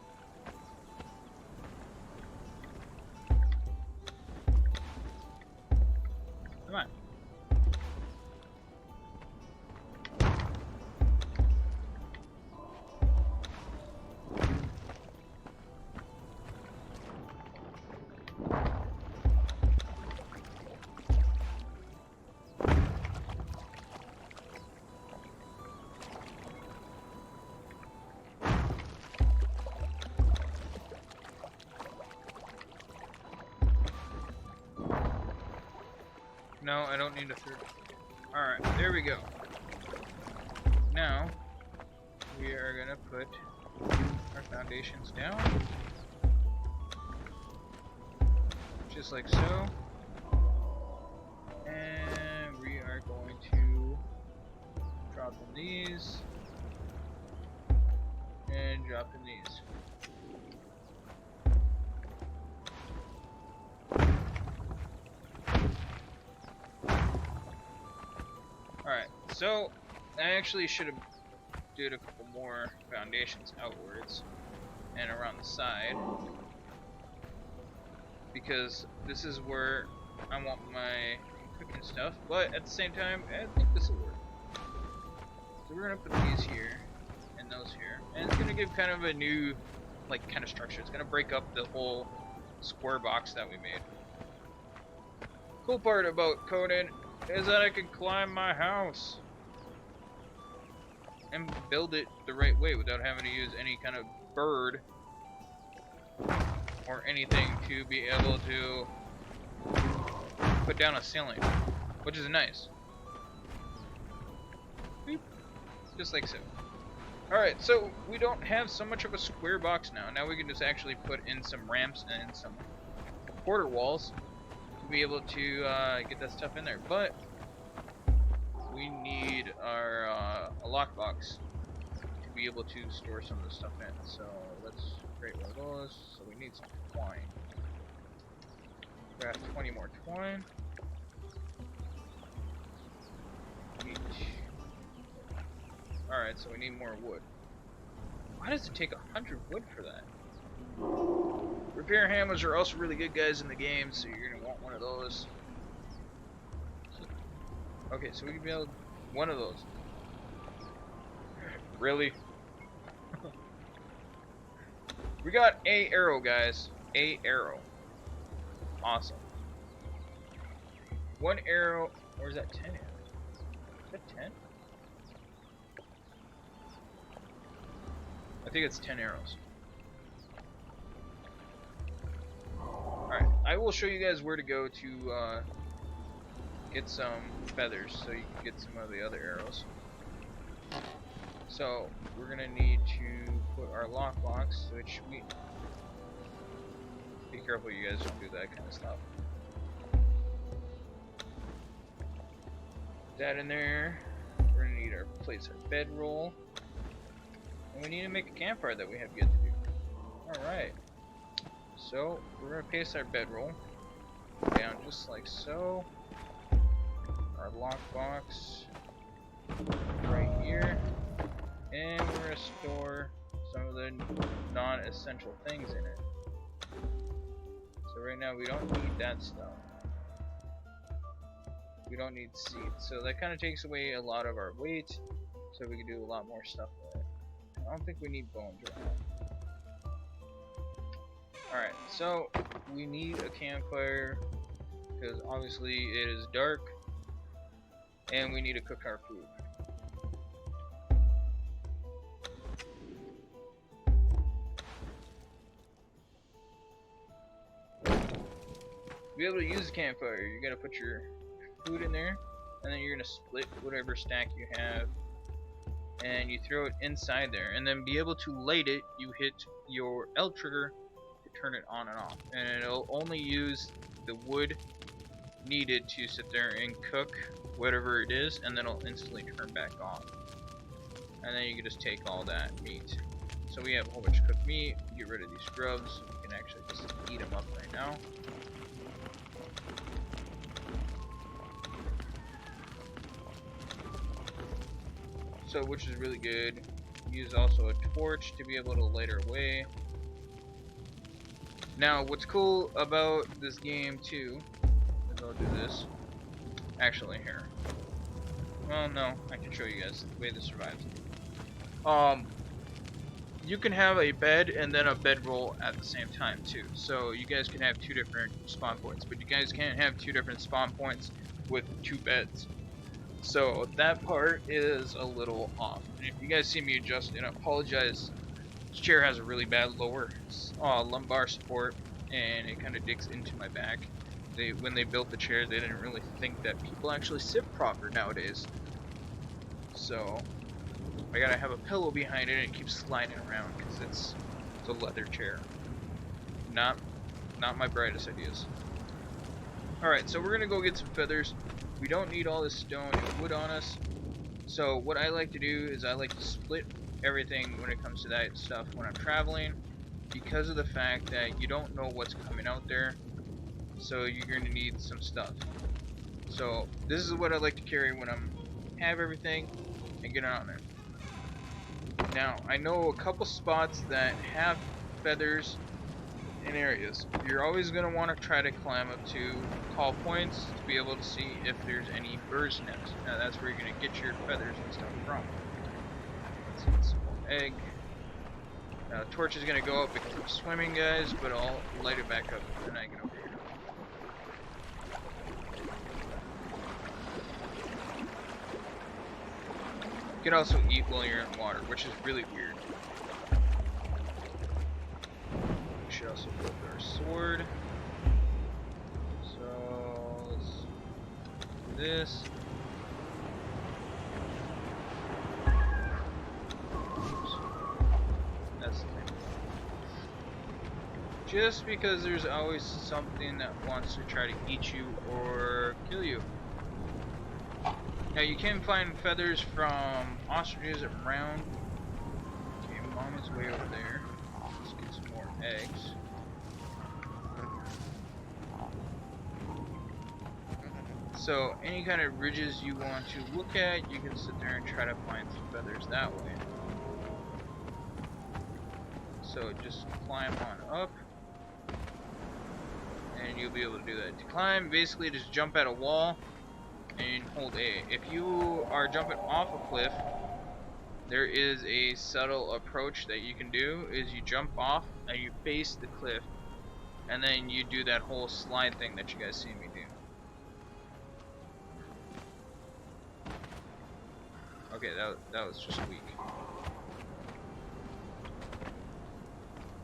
Come on. No, I don't need a third. Alright, there we go. Now, we are gonna put our foundations down. Just like so. And we are going to drop in these. And drop in these. Alright, so I actually should have did a couple more foundations outwards and around the side, because this is where I want my cooking stuff, but at the same time I think this will work. So we're gonna put these here and those here, and it's gonna give kind of a new kind of structure. It's gonna break up the whole square box that we made. Cool part about Conan is that I can climb my house and build it the right way without having to use any kind of bird or anything to be able to put down a ceiling, which is nice. Beep. Just like so. Alright, so we don't have so much of a square box now. Now we can just actually put in some ramps and some quarter walls to be able to get that stuff in there, but we need our a lockbox to be able to store some of the stuff in. So let's create one of those. So we need some twine. Craft 20 more twine. Alright, so we need more wood. Why does it take 100 wood for that? Repair hammers are also really good guys in the game, so you're gonna want one of those. Okay, so we can build one of those. Really? We got a arrow, guys. A arrow. Awesome. One arrow, or is that 10 arrows? Is that 10? I think it's 10 arrows. Alright, I will show you guys where to go to get some feathers so you can get some of the other arrows. So, we're gonna need to put our lockbox, which we... Be careful you guys don't do that kind of stuff. Put that in there. We're gonna need our place our bedroll. And we need to make a campfire that we have yet to do. Alright. So, we're gonna place our bedroll down just like so. Our lockbox right here. And we're gonna store some of the non-essential things in it. So right now we don't need that stuff. We don't need seeds. So that kind of takes away a lot of our weight. So we can do a lot more stuff with it. I don't think we need bones right now. Alright, so we need a campfire because obviously it is dark and we need to cook our food. To be able to use the campfire, you gotta put your food in there, and then you're gonna split whatever stack you have, and you throw it inside there, and then be able to light it. You hit your L trigger to turn it on and off, and it'll only use the wood needed to sit there and cook whatever it is, and then it'll instantly turn back on. And then you can just take all that meat. So we have a whole bunch of cooked meat. Get rid of these scrubs. We can actually just eat them up right now. So, which is really good. Use also a torch to be able to light our way. Now, what's cool about this game too, is I'll do this. Actually, here. Well, no, I can show you guys the way this survives. You can have a bed and then a bedroll at the same time too. So you guys can have two different spawn points, but you guys can't have two different spawn points with two beds. So that part is a little off. And if you guys see me adjust, and I apologize, this chair has a really bad lower lumbar support, and it kind of digs into my back. When they built the chair, they didn't really think that people actually sit proper nowadays. So I gotta have a pillow behind it and it keeps sliding around because it's a leather chair. Not my brightest ideas. Alright, so we're gonna go get some feathers. We don't need all this stone and wood on us. So what I like to do is I like to split everything when it comes to that stuff when I'm traveling, because of the fact that you don't know what's coming out there. So you're going to need some stuff. So this is what I like to carry when I'm have everything and get on there. Now I know a couple spots that have feathers in areas. You're always going to want to try to climb up to tall points to be able to see if there's any birds' nests. Now that's where you're going to get your feathers and stuff from. Let's get some more egg. Now the torch is going to go up because I'm swimming, guys, but I'll light it back up when I get over here. You can also eat while you're in water, which is really weird. We should also build our sword. So let's do this. Oops. That's the thing. Just because there's always something that wants to try to eat you or kill you. Now you can find feathers from ostriches around. Okay, Mom is way over there. Let's get some more eggs. So any kind of ridges you want to look at, you can sit there and try to find some feathers that way. So just climb on up, and you'll be able to do that. To climb, basically just jump at a wall and hold A. If you are jumping off a cliff, there is a subtle approach that you can do, is you jump off and you face the cliff, and then you do that whole slide thing that you guys see me do. Okay, that was just weak.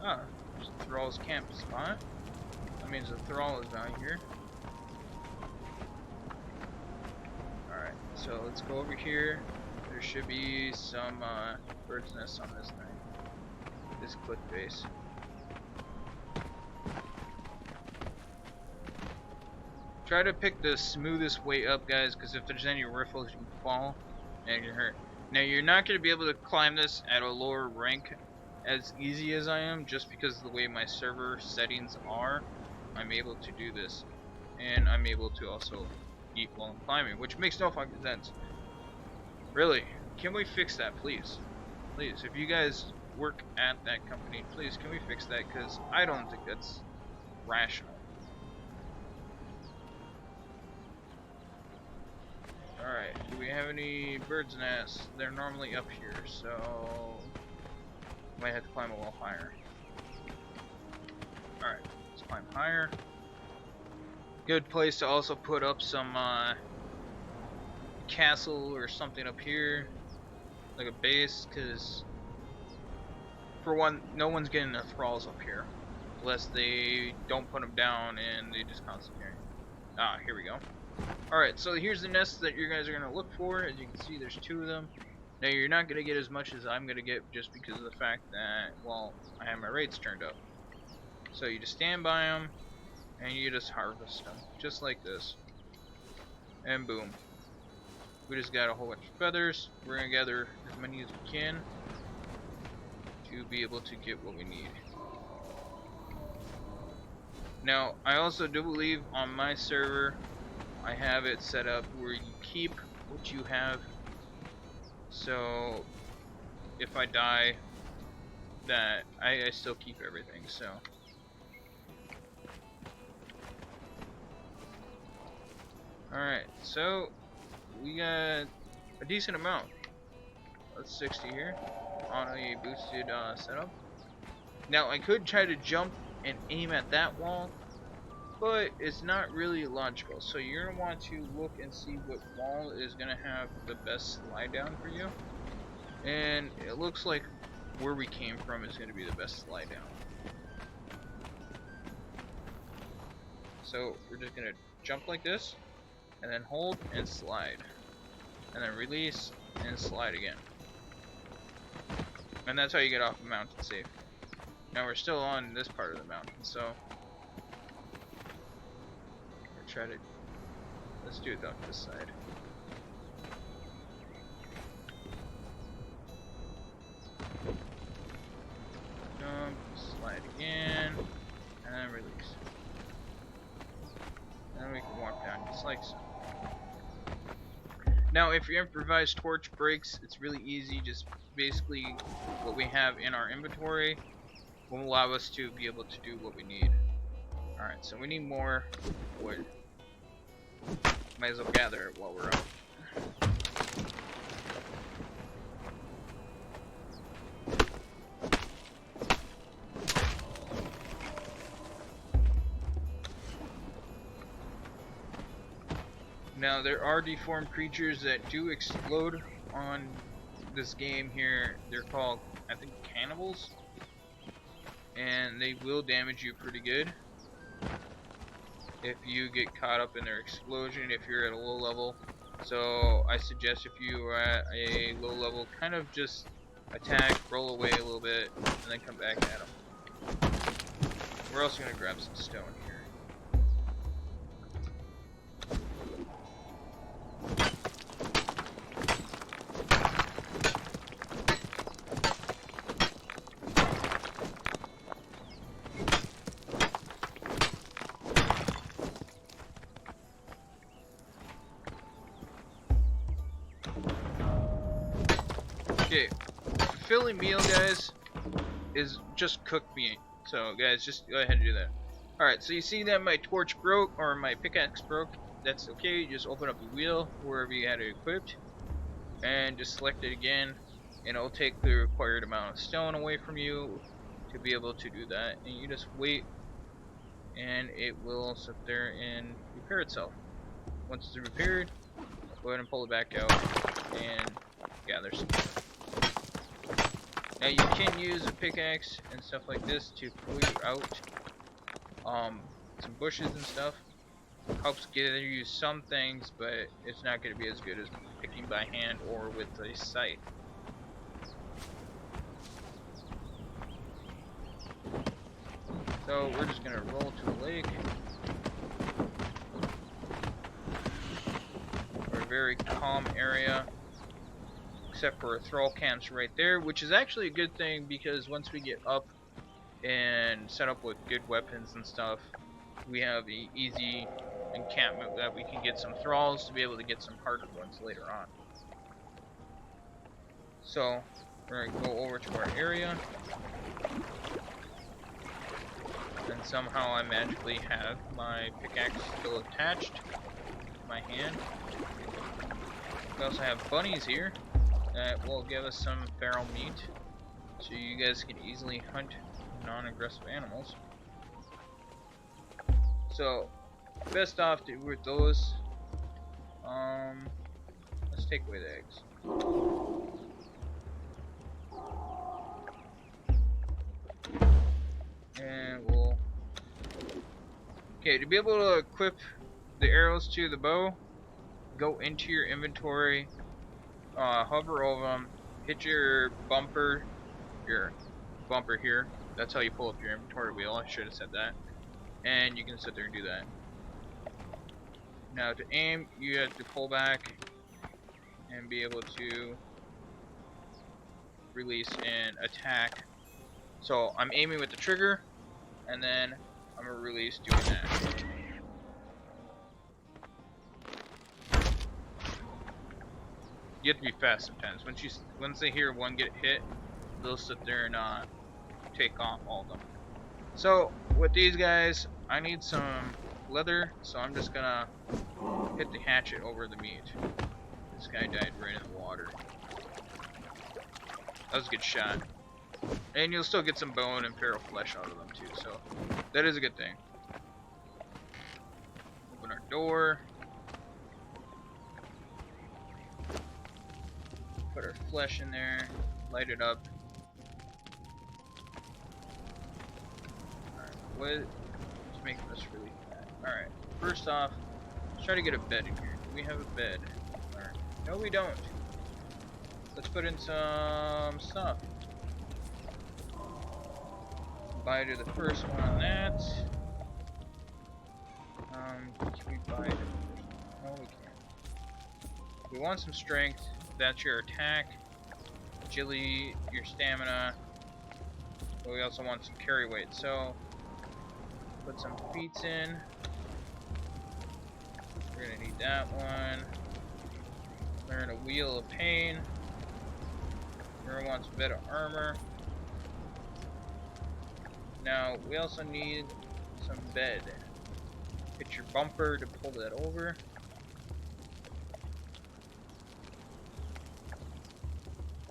Ah, there's a Thrall's camp spot. That means the Thrall is down here. Alright, so let's go over here. There should be some bird's nests on this thing. This cliff face. Try to pick the smoothest way up, guys, because if there's any riffles, you can fall and get hurt. Now, you're not going to be able to climb this at a lower rank as easy as I am, just because of the way my server settings are. I'm able to do this, and I'm able to also eat while I'm climbing, which makes no fucking sense. Really, can we fix that, please? Please, if you guys work at that company, please, can we fix that? Because I don't think that's rational. Alright, do we have any bird's nests? They're normally up here, so might have to climb a little higher. Alright, let's climb higher. Good place to also put up some castle or something up here, like a base, because for one, no one's getting the thralls up here unless they don't put them down and they just constantly. Ah, here we go. Alright, so here's the nests that you guys are going to look for. As you can see, there's 2 of them. Now, you're not going to get as much as I'm going to get just because of the fact that, well, I have my rates turned up. So you just stand by them, and you just harvest them, just like this. And boom. We just got a whole bunch of feathers. We're going to gather as many as we can to be able to get what we need. Now, I also do believe on my server, I have it set up where you keep what you have. So if I die, that I still keep everything. So alright, so we got a decent amount. That's 60 here on a boosted setup. Now I could try to jump and aim at that wall, but it's not really logical. So you're going to want to look and see what wall is going to have the best slide down for you. And it looks like where we came from is going to be the best slide down. So we're just going to jump like this, and then hold and slide. And then release and slide again. And that's how you get off the mountain safe. Now we're still on this part of the mountain, so let's do it on this side. Jump, slide again, and then release. And then we can walk down just like so. Now if your improvised torch breaks, it's really easy. Just basically what we have in our inventory will allow us to be able to do what we need. Alright, so we need more wood. Might as well gather it while we're up. Now there are deformed creatures that do explode on this game here. They're called, I think, cannibals. And they will damage you pretty good if you get caught up in their explosion if you're at a low level. So I suggest if you are at a low level, kind of just attack, roll away a little bit, and then come back at them. We're also going to grab some stone here. Okay, fulfilling meal, guys, is just cooked meat. So, guys, just go ahead and do that. Alright, so you see that my torch broke, or my pickaxe broke. That's okay, you just open up the wheel, wherever you had it equipped, and just select it again, and it'll take the required amount of stone away from you. to be able to do that, and you just wait, and it will sit there and repair itself. Once it's repaired, go ahead and pull it back out and gather some. Now you can use a pickaxe and stuff like this to clear out some bushes and stuff. Helps get you some things, but it's not going to be as good as picking by hand or with a scythe. So we're just going to roll to the lake. We're a very calm area, except for thrall camps right there, which is actually a good thing because once we get up and set up with good weapons and stuff, we have an easy encampment that we can get some thralls to be able to get some hardened ones later on. So we're going to go over to our area, and somehow I magically have my pickaxe still attached to my hand. We also have bunnies here that will give us some feral meat, so you guys can easily hunt non-aggressive animals. So, best off to with those. Let's take away the eggs. And we'll. Okay, to be able to equip the arrows to the bow, go into your inventory, hover over them, hit your bumper here. That's how you pull up your inventory wheel. I should have said that. And you can sit there and do that. Now to aim, you have to pull back and be able to release and attack. So I'm aiming with the trigger, and then I'm gonna release doing that. You have to be fast sometimes. Once they hear one get hit, they'll sit there and take off all of them. So with these guys, I need some leather, so I'm just gonna hit the hatchet over the meat. This guy died right in the water. That was a good shot. And you'll still get some bone and feral flesh out of them too, so that is a good thing. Open our door. Put our flesh in there. Light it up. Alright, let's make this really fat. Alright, first off, let's try to get a bed in here. Do we have a bed? Alright. No, we don't. Let's put in some stuff. Buy to the first one on that. Can we buy it? No, we can't. We want some strength. That's your attack. Agility, your stamina. But we also want some carry weight. So, put some feats in. We're gonna need that one. Learn a wheel of pain. We're gonna want some better armor. Now, we also need some bed. Hit your bumper to pull that over.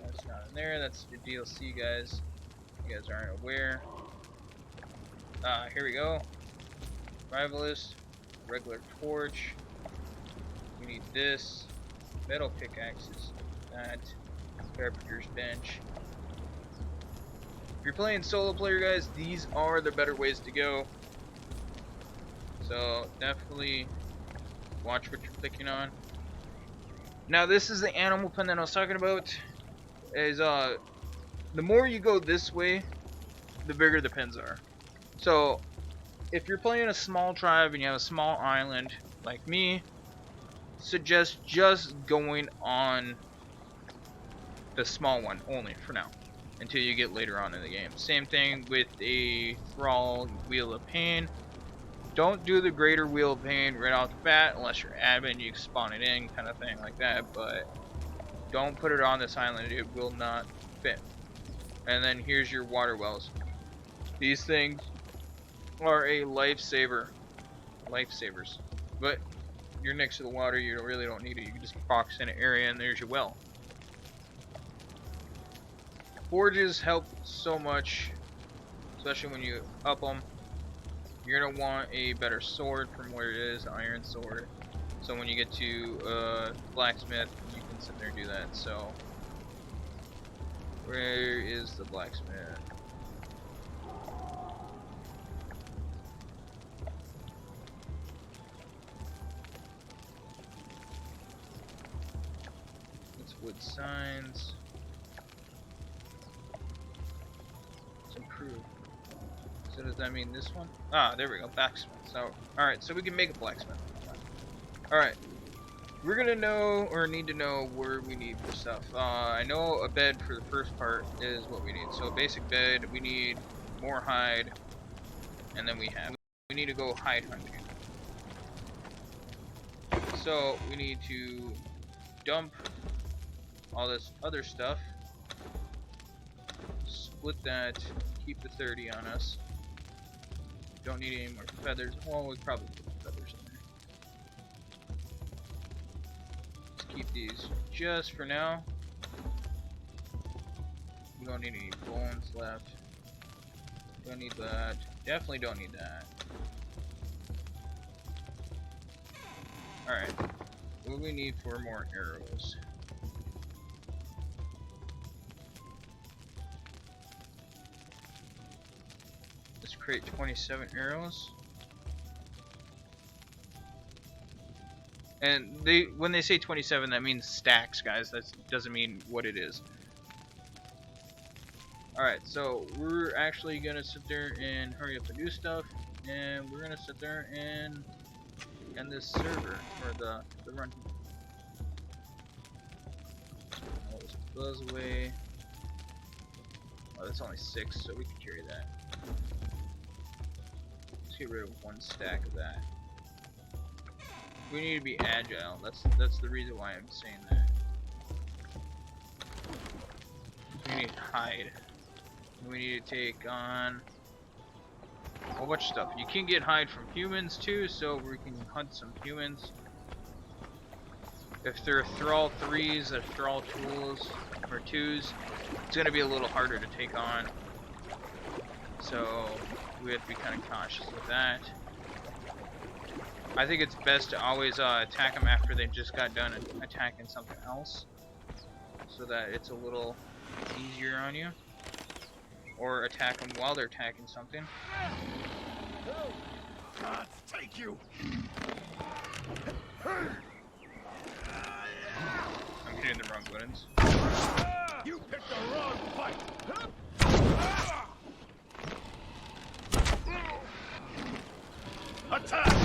That's not in there, that's the DLC, guys. You guys aren't aware. Here we go. Rivalist, regular torch. We need this. Metal pickaxes. That. Carpenter's bench. If you're playing solo player, guys, these are the better ways to go. So definitely watch what you're clicking on. Now this is the animal pen that I was talking about. Is the more you go this way, the bigger the pens are. So if you're playing a small tribe and you have a small island like me, suggest just going on the small one only for now, until you get later on in the game. Same thing with a thrall wheel of pain. Don't do the greater wheel of pain right off the bat unless you're admin, you can spawn it in, kind of thing like that, but don't put it on this island, it will not fit. And then here's your water wells. These things are a lifesavers. But you're next to the water, you really don't need it. You can just box in an area and there's your well. Forges help so much especially when you up them. You're gonna want a better sword from where it is, an iron sword. So when you get to blacksmith, you can sit there and do that. So where is the blacksmith? It's wood signs. It's improved. So does that mean this one? Ah, there we go, blacksmith. So, alright, so we can make a blacksmith. Alright, we're gonna know, or need to know where we need for stuff. I know a bed for the first part is what we need. So a basic bed, we need more hide, and then we need to go hide hunting. So we need to dump all this other stuff, split that, keep the 30 on us. Don't need any more feathers. Well, we probably put the feathers in there. Let's keep these just for now. We don't need any bones left. Don't need that. Definitely don't need that. Alright. What do we need for more arrows? Let's create 27 arrows. And when they say 27, that means stacks, guys. That doesn't mean what it is. Alright, so we're actually gonna sit there and hurry up and do stuff, and we're gonna sit there and end this server, or the run. Let's buzz away. Oh, that's only 6, so we can carry that. Let's get rid of 1 stack of that. We need to be agile. That's the reason why I'm saying that. We need hide. We need to take on a whole bunch of stuff. You can get hide from humans too, so we can hunt some humans. If they're Thrall 3s or Thrall tools or 2s, it's gonna be a little harder to take on. So we have to be kind of cautious with that. I think it's best to always attack them after they just got done attacking something else, so that it's a little easier on you. Or attack them while they're attacking something. Take you. I'm hitting the wrong buttons. You picked the wrong fight. Attack!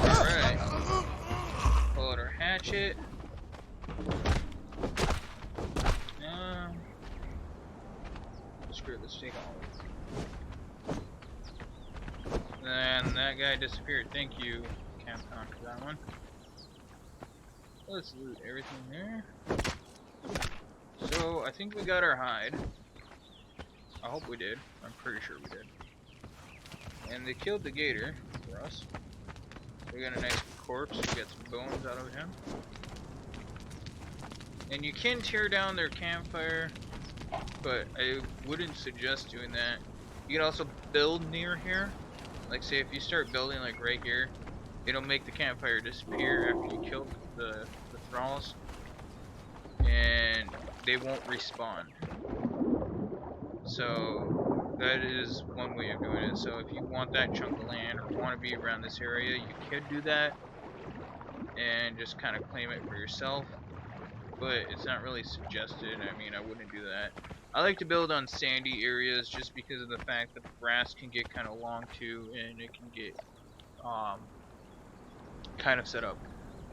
Alright. Pull out our hatchet. Screw this thing all. And that guy disappeared. Thank you, Capcom, for that one. Let's loot everything there. So, I think we got our hide. I hope we did. I'm pretty sure we did. And they killed the gator for us. We got a nice corpse. We got some bones out of him. And you can tear down their campfire, but I wouldn't suggest doing that. You can also build near here. Like, say if you start building like right here, it'll make the campfire disappear after you kill the thralls, and they won't respawn. So that is one way of doing it. So if you want that chunk of land or want to be around this area, you could do that and just kind of claim it for yourself. But it's not really suggested. I mean, I wouldn't do that. I like to build on sandy areas just because of the fact that the grass can get kind of long too, and it can get kind of set up.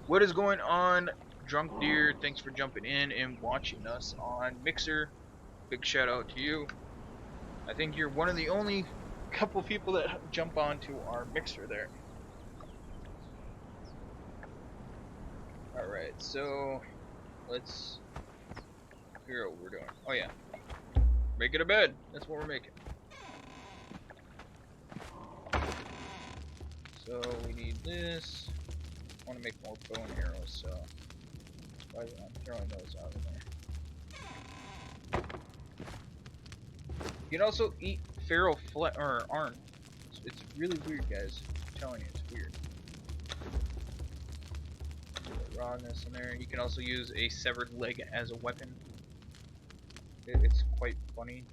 What is going on, Drunk Deer? Thanks for jumping in and watching us on Mixer. Big shout out to you. I think you're one of the only couple people that jump onto our Mixer there. Alright, so let's figure out what we're doing. Oh yeah. Making a bed. That's what we're making. So we need this. I want to make more bow and arrows, so I'm throwing those out of there. You can also eat feral or arm. It's really weird, guys. I'm telling you, it's weird. Put rawness in there. You can also use a severed leg as a weapon. It's quite funny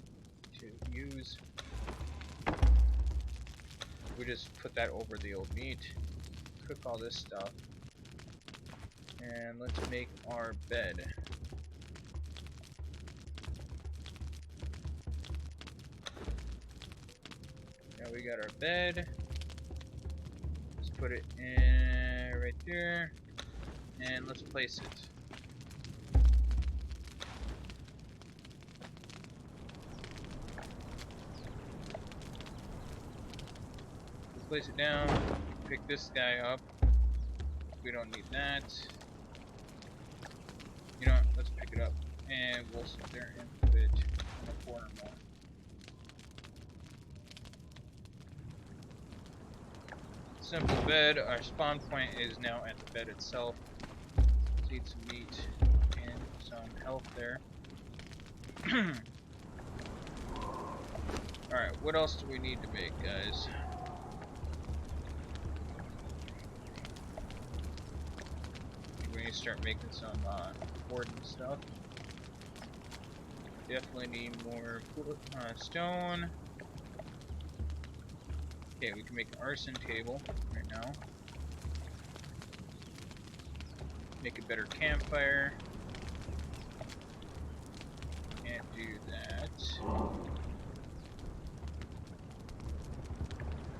to use. We just put that over the old meat. Cook all this stuff. And let's make our bed. Now we got our bed. Let's put it in right there. And let's place it. Let's place it down. Pick this guy up. We don't need that. You know what? Let's pick it up. And we'll sit there and put it in the corner more. Simple bed. Our spawn point is now at the bed itself. Let's eat some meat and some health there. Alright, what else do we need to make, guys? We need to start making some board and stuff. Definitely need more stone. Okay, we can make an arson table right now. Make a better campfire. Can't do that.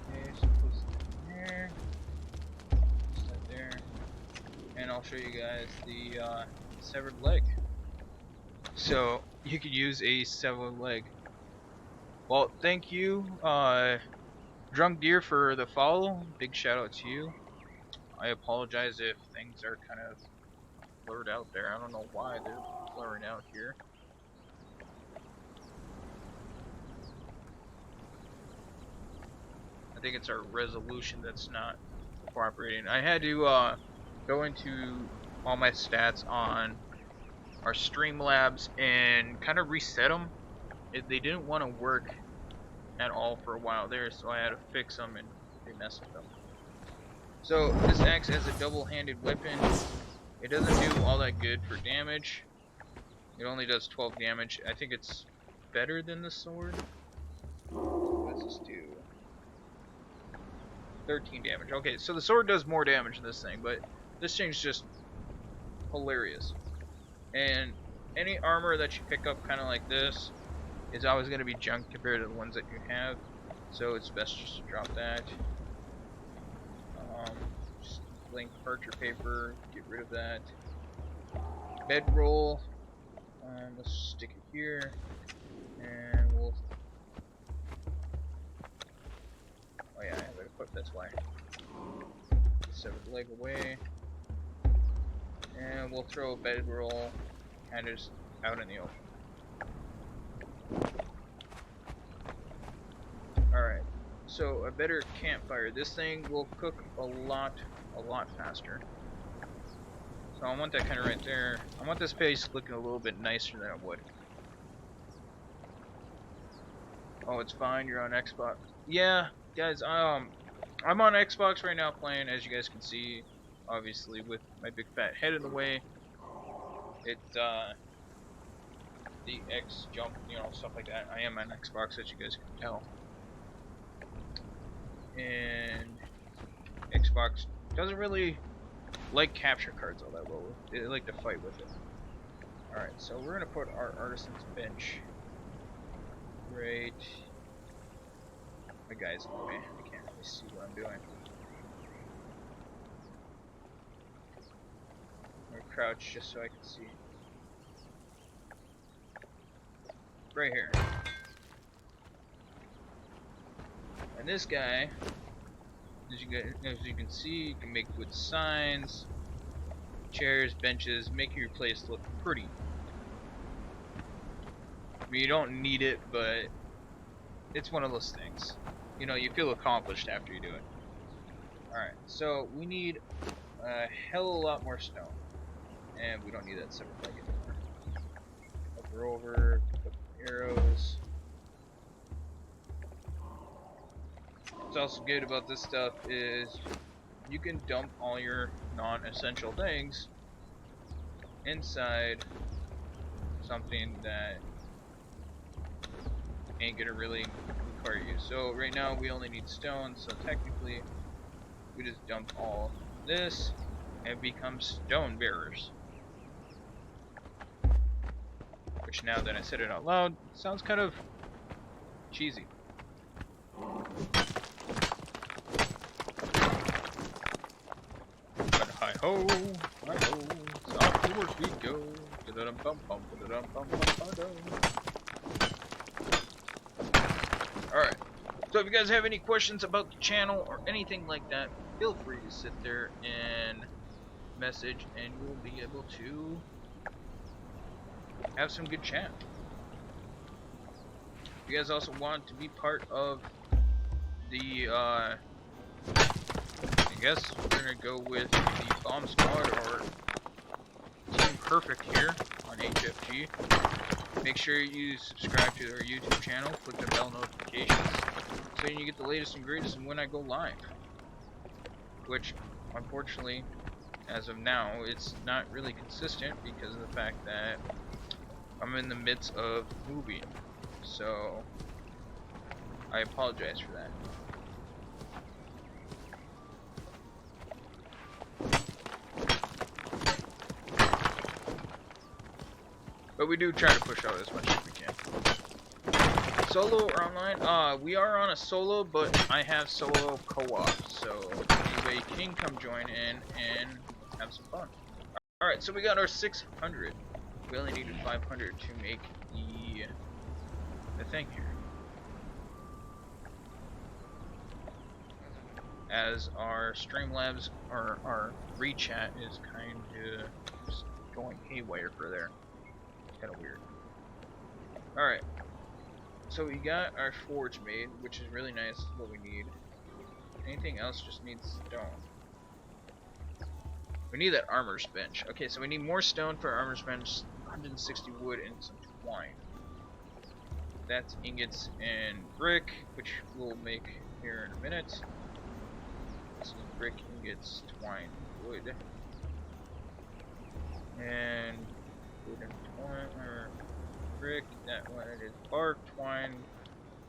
Okay, so put it there. Put that there. And I'll show you guys the severed leg. So you could use a severed leg. Well, thank you, Drunk Deer, for the follow. Big shout out to you. I apologize if things are kind of blurred out there. I don't know why they're blurring out here. I think it's our resolution that's not cooperating. I had to go into all my stats on our Streamlabs and kind of reset them. They didn't want to work at all for a while there, so I had to fix them and they messed with them. So this acts as a double-handed weapon. It doesn't do all that good for damage. It only does 12 damage. I think it's better than the sword. What does this do? 13 damage. Okay, so the sword does more damage than this thing, but this thing's just hilarious. And any armor that you pick up kind of like this is always going to be junk compared to the ones that you have, so it's best just to drop that. Just blank parcher paper, get rid of that. Bedroll, let's stick it here, and we'll. Oh yeah, I have it equipped. That's why. Sever the leg away, and we'll throw a bedroll kind of just out in the open. Alright, so a better campfire. This thing will cook a lot faster. So I want that kind of right there. I want this place looking a little bit nicer than it would. Oh, it's fine, you're on Xbox. Yeah, guys, I'm on Xbox right now playing, as you guys can see, obviously, with my big fat head in the way. It, the X jump, you know, stuff like that. I am on Xbox, as you guys can tell. And Xbox doesn't really like capture cards all that well. They like to fight with it. Alright, so we're gonna put our artisan's bench right. My guy's in the way. I can't really see what I'm doing. I'm gonna crouch just so I can see. Right here. And this guy, as you can see, you can make wood signs. chairs, benches, make your place look pretty. I mean, you don't need it, but it's one of those things. You know, you feel accomplished after you do it. Alright, so we need a hell of a lot more stone. And we don't need that separate leg anymore. Hover over, put arrows. What's also good about this stuff is you can dump all your non-essential things inside something that ain't gonna really require you. So right now we only need stone, so technically we just dump all this and become stone bearers. Which, now that I said it out loud, sounds kind of cheesy. But hi ho, sophomores we go. Alright, so if you guys have any questions about the channel or anything like that, feel free to sit there and message, and we'll be able to have some good chat. If you guys also want to be part of the, I guess we're gonna go with the Bomb Squad or Team Perfect here on HFG. Make sure you subscribe to our YouTube channel, click the bell notifications, so you get the latest and greatest when I go live. Which, unfortunately, as of now, it's not really consistent because of the fact that I'm in the midst of moving. So, I apologize for that. But we do try to push out as much as we can. Solo or online? We are on a solo, but I have solo co-op, so anybody can come join in and have some fun. Alright, so we got our 600. We only needed 500 to make the thing here. As our Streamlabs, or our rechat is kind of just going haywire for there. Kind of weird. Alright, so we got our forge made, which is really nice, what we need. Anything else just needs stone. We need that armor's bench. Okay, so we need more stone for armor's bench, 160 wood and some twine. That's ingots and brick, which we'll make here in a minute. This is brick, ingots, twine, wood. And wood and twine, or brick, that one it is bark, twine.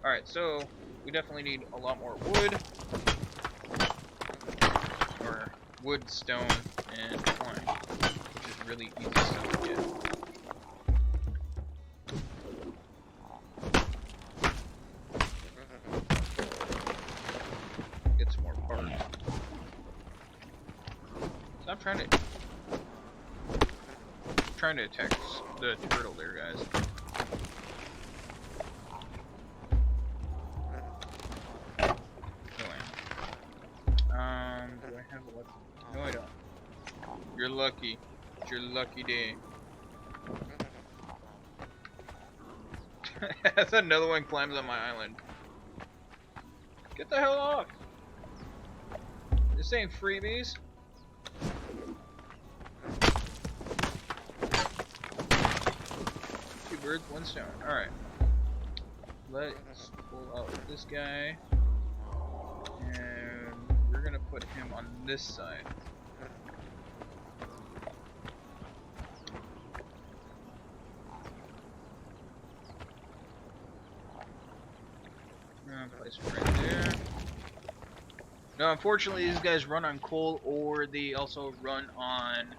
Alright, so we definitely need a lot more wood. Or wood, stone, and twine, which is really easy stuff to get. Get some more parts. Stop trying to attack the turtle there, guys. Anyway. Do I have a weapon? No, I don't. You're lucky. It's your lucky day. That's another one climbs on my island. Get the hell off! This ain't freebies. Two birds, one stone. Alright. Let's pull out this guy. And we're gonna put him on this side. Place it right there. Now, unfortunately, these guys run on coal, or they also run on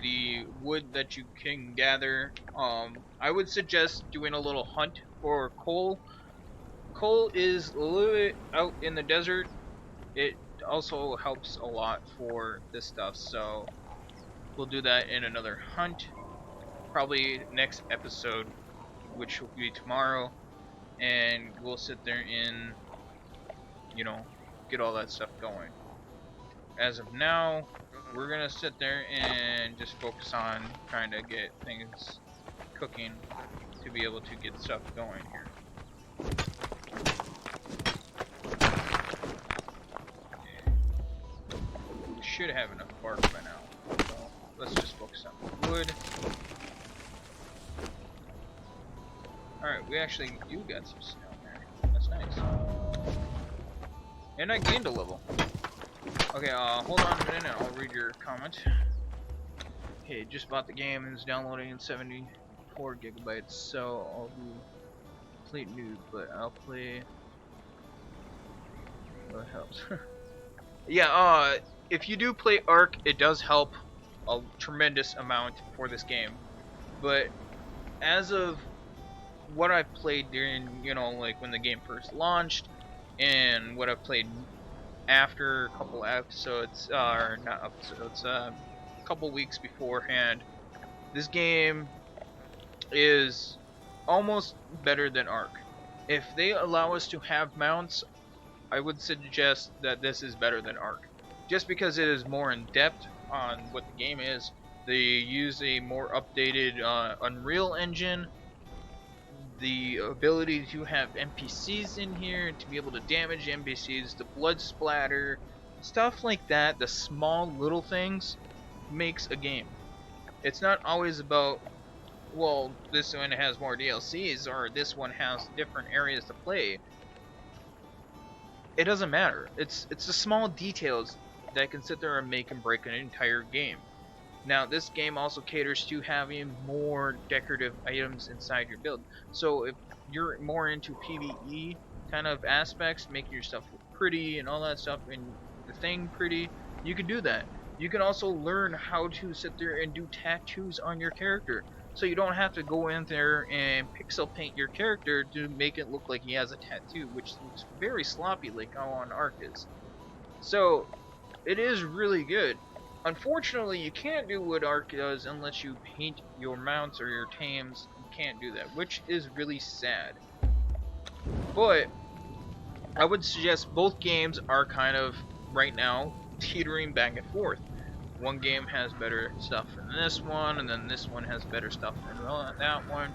the wood that you can gather. I would suggest doing a little hunt for coal. Coal is a little bit out in the desert. It also helps a lot for this stuff, so we'll do that in another hunt. Probably next episode, which will be tomorrow. And we'll sit there and, you know, get all that stuff going. As of now, we're gonna sit there and just focus on trying to get things cooking to be able to get stuff going here. We should have enough bark by now, so let's just focus on wood. Alright, we actually do got some snow there. That's nice. And I gained a level. Okay, hold on a minute and I'll read your comment. Okay, just bought the game and it's downloading in 74 gigabytes, so I'll be complete noob, but I'll play. Well, it helps. Yeah, if you do play Ark, it does help a tremendous amount for this game. But as of what I've played during, you know, like when the game first launched, and what I've played after a couple episodes, or not episodes, a couple weeks beforehand, this game is almost better than Ark. If they allow us to have mounts, I would suggest that this is better than Ark. Just because it is more in depth on what the game is. They use a more updated Unreal Engine. The ability to have NPCs in here, to be able to damage NPCs, the blood splatter, stuff like that, the small little things makes a game. It's not always about, well, this one has more DLCs or this one has different areas to play. It doesn't matter. It's the small details that can sit there and make and break an entire game. Now, this game also caters to having more decorative items inside your build. So if you're more into PvE kind of aspects, making your stuff look pretty and all that stuff, and the thing pretty, you can do that. You can also learn how to sit there and do tattoos on your character. So you don't have to go in there and pixel paint your character to make it look like he has a tattoo, which looks very sloppy like how on Ark is. So it is really good. Unfortunately, you can't do what Ark does unless you paint your mounts or your tames. You can't do that, which is really sad. But I would suggest both games are kind of, right now, teetering back and forth. One game has better stuff than this one, and then this one has better stuff than that one.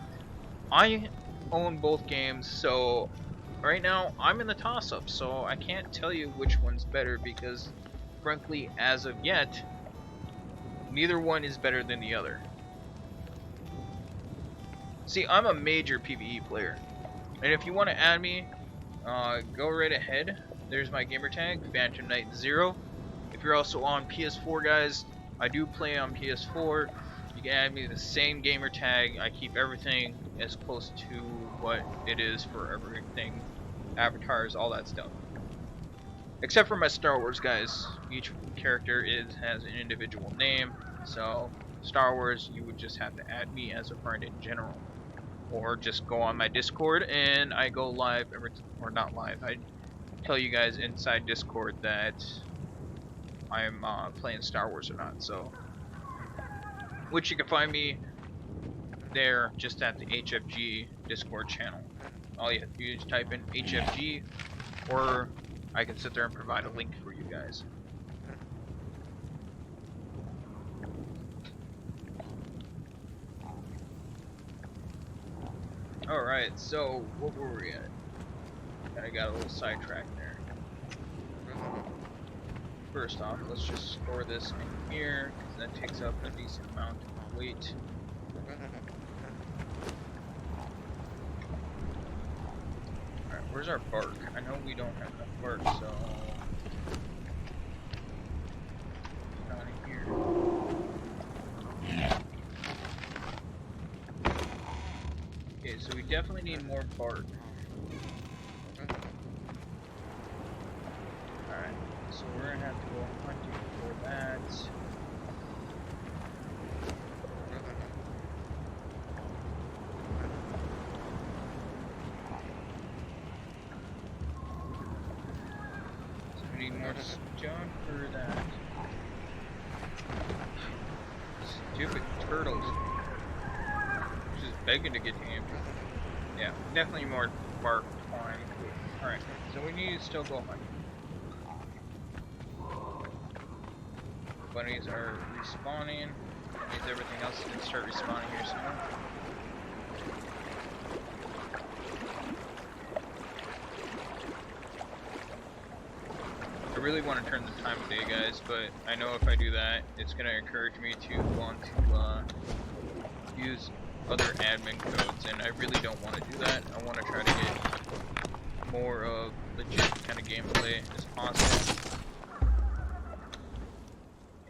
I own both games, so right now I'm in the toss-up, so I can't tell you which one's better because, frankly, as of yet, neither one is better than the other. See, I'm a major PvE player, and if you want to add me, go right ahead. There's my gamertag, Phantom Knight 0. If you're also on PS4, guys, I do play on PS4. You can add me the same gamertag. I keep everything as close to what it is for everything, avatars, all that stuff. Except for my Star Wars, guys. Each character has an individual name. So, Star Wars, you would just have to add me as a friend in general. Or just go on my Discord and I go live, or not live, I tell you guys inside Discord that I'm playing Star Wars or not. So, which you can find me there just at the HFG Discord channel. All you have to do is type in HFG, or I can sit there and provide a link for you guys. Alright, so what were we at? I got a little sidetracked there. First off, let's just store this in here, because that takes up a decent amount of weight. Alright, where's our bark? I know we don't have enough bark, so... down in here. Okay, so we definitely need more bark. Alright, so we're gonna have to go hunting for that. So we need more stone for that. Stupid turtles. Just begging to get tamed. Yeah, definitely more bark twine. Alright, so we need to still go hunting. bunnies are respawning. That means everything else can start respawning here soon. I really want to turn the time of day, guys, but I know if I do that, it's going to encourage me to want to use other admin codes, and I really don't want to do that. I want to try to get more of legit kind of gameplay as possible.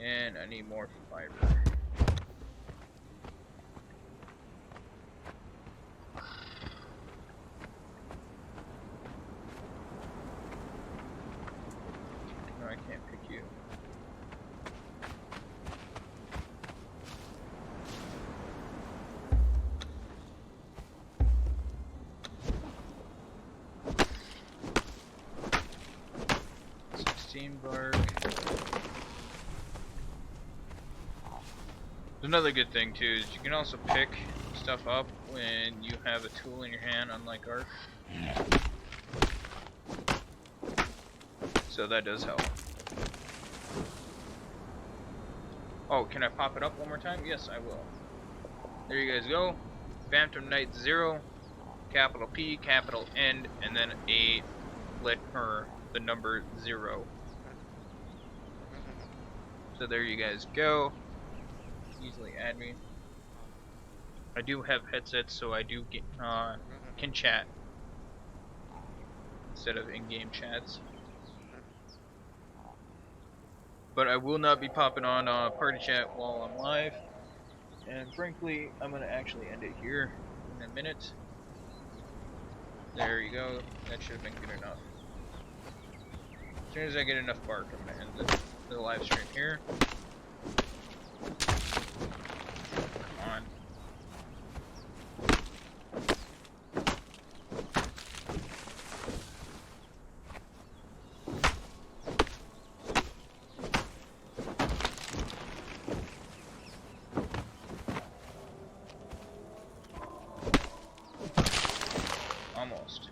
And I need more fiber. No, I can't pick you. Bark. Another good thing too is you can also pick stuff up when you have a tool in your hand, unlike Arc. So that does help. Oh, can I pop it up one more time? Yes, I will. There you guys go. Phantom Knight 0, capital P, capital N, and then a the number 0. So there you guys go. Easily add me. I do have headsets, so I do get, can chat instead of in-game chats. But I will not be popping on party chat while I'm live. And frankly, I'm gonna actually end it here in a minute. There you go. That should have been good enough. As soon as I get enough bark, I'm gonna end the live stream here. Come on. Almost.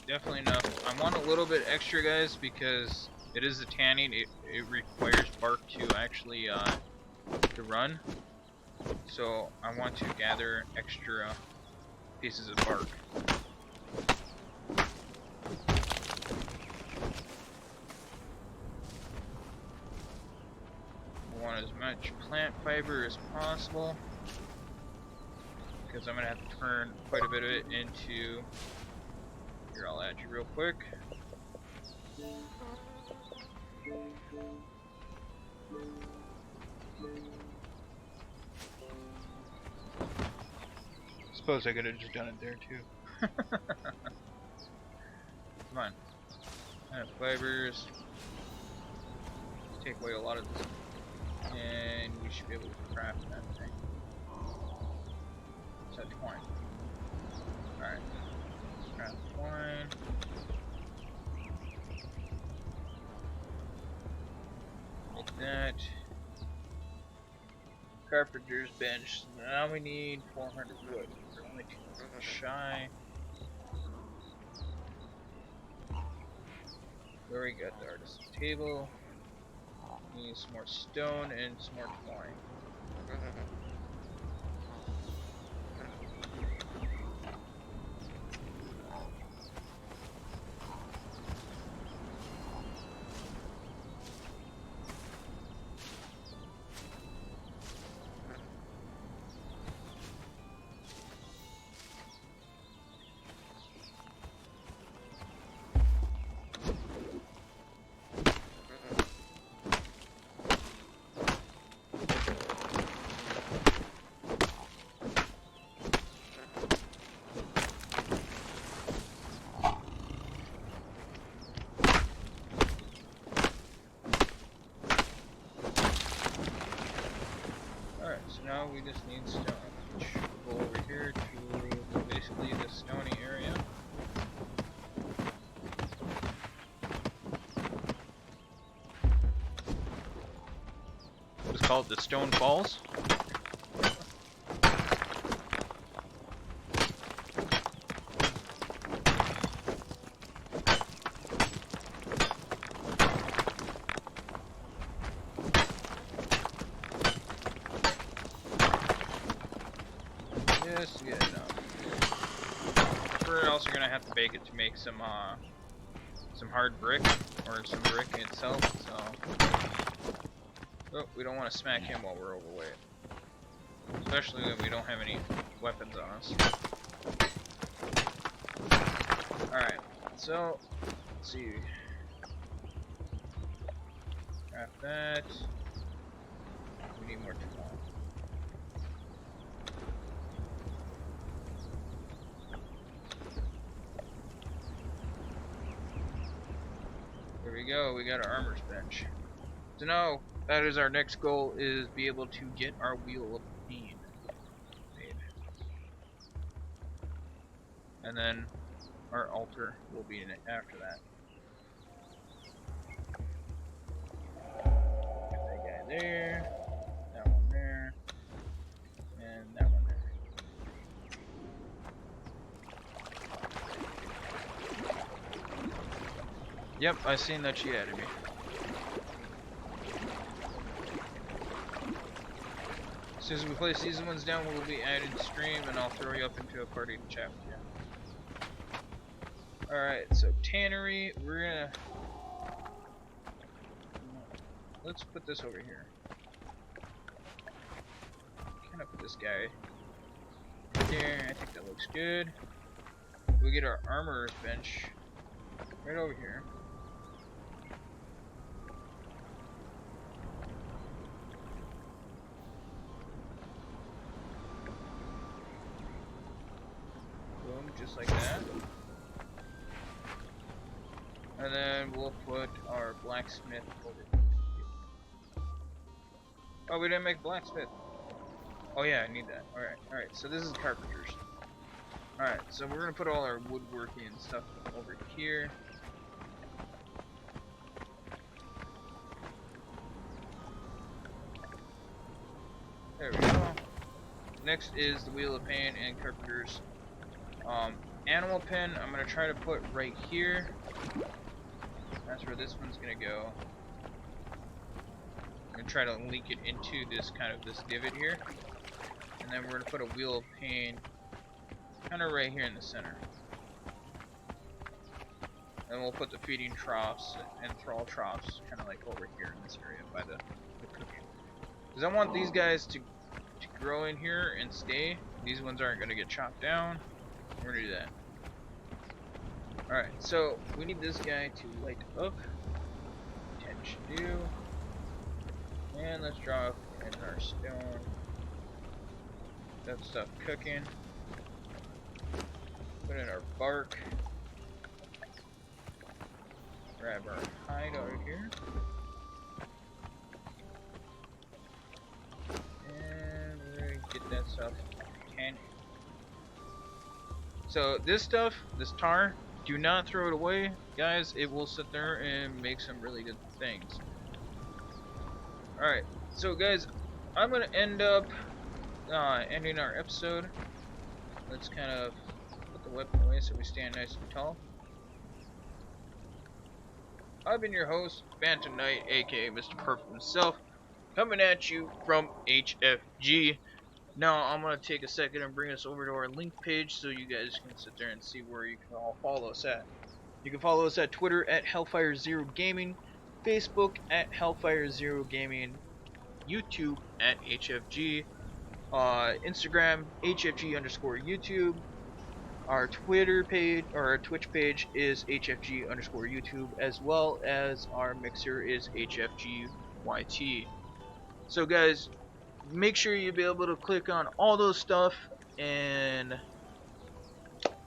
Definitely enough. I want a little bit extra, guys, because it is a tanning. It requires bark to actually to run. So I want to gather extra pieces of bark. I want as much plant fiber as possible, because I'm gonna have to turn quite a bit of it into. Here, I'll add you real quick. Suppose I could have just done it there too. Come on. Add fibers. Take away a lot of this. And we should be able to craft that thing. Set twine. Alright. Craft twine. Like that. Carpenter's bench. Now we need 400 wood. We're only 2 shy. There we got the artist's table. Need some more stone and some more twine. Now we just need stone, which we'll go over here to basically the stony area. Let's call it the Stone Falls. Just get enough. We're also gonna have to bake it to make some hard brick, or some brick itself, so... Oh, we don't want to smack him while we're overweight. Especially when we don't have any weapons on us. Alright, so, let's see. Craft that. We need more tools. There we go, we got our armor's bench. So now, that is our next goal, is be able to get our Wheel of Pain made. And then our altar will be in it after that. Get that guy there, that one there, and that one there. Yep, I seen that she added me. As soon as we place these ones down, we'll be added to stream, and I'll throw you up into a party to chat with you. Alright, so tannery, we're gonna... Let's put this over here. Kind of put this guy right there. I think that looks good. We get our armorer's bench right over here. Just like that. And then we'll put our blacksmith over here. Oh, we didn't make blacksmith. Oh yeah, I need that. Alright, so this is carpenters. Alright, so we're gonna put all our woodworking and stuff over here. There we go. Next is the Wheel of Pain and carpenters. Animal pen, I'm gonna try to put right here. That's where this one's gonna go. I'm gonna try to link it into this this divot here. And then we're gonna put a Wheel of Pain kind of right here in the center. And we'll put the feeding troughs and thrall troughs kind of like over here in this area by the cooking. Because I want these guys to grow in here and stay. These ones aren't gonna get chopped down. We're gonna do that. Alright, so we need this guy to light up. 10 should do. And let's drop in our stone. That stuff cooking. Put in our bark. Grab our hide out of here. And we're gonna get that stuff candy. So this stuff, this tar, do not throw it away, guys. It will sit there and make some really good things. Alright, so guys, I'm gonna end up ending our episode. Let's kind of put the weapon away so we stand nice and tall. I've been your host, Phantom Knight, aka Mr. Perfect himself, coming at you from HFG. Now I'm gonna take a second and bring us over to our link page so you guys can sit there and see where you can all follow us at. You can follow us at Twitter at Hellfire0Gaming, Facebook at Hellfire0Gaming, YouTube at HFG, Instagram HFG_YouTube. Our Twitter page or our Twitch page is HFG_YouTube, as well as our mixer is HFGYT. So guys, make sure you be able to click on all those stuff, and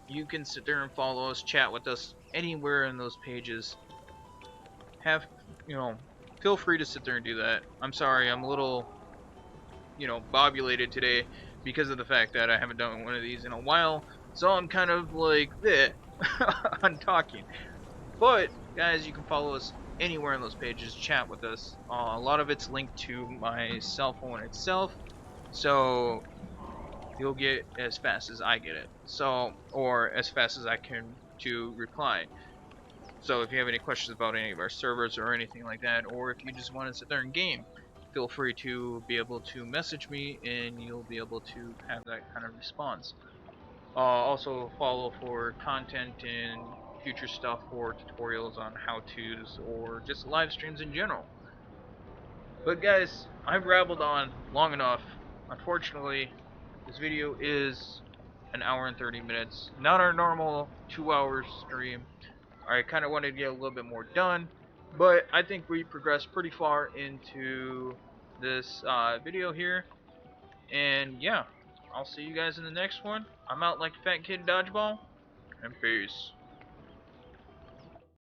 you can sit there and follow us, chat with us anywhere in those pages. Feel free to sit there and do that. I'm sorry, I'm a little, bobulated today because of the fact that I haven't done one of these in a while, so I'm kind of like this on talking. But guys, you can follow us anywhere in those pages, chat with us. A lot of it's linked to my cell phone itself, so you'll get as fast as I get it. So, or as fast as I can to reply. So if you have any questions about any of our servers or anything like that, or if you just want to sit there and game, feel free to be able to message me and you'll be able to have that kind of response. Also follow for content and future stuff for tutorials on how-tos or just live streams in general. But guys, I've rabbled on long enough. Unfortunately, this video is an hour and 30 minutes, not our normal 2 hour stream. I kind of wanted to get a little bit more done, but I think we progressed pretty far into this video here. And yeah, I'll see you guys in the next one. I'm out like Fat Kid Dodgeball, and peace.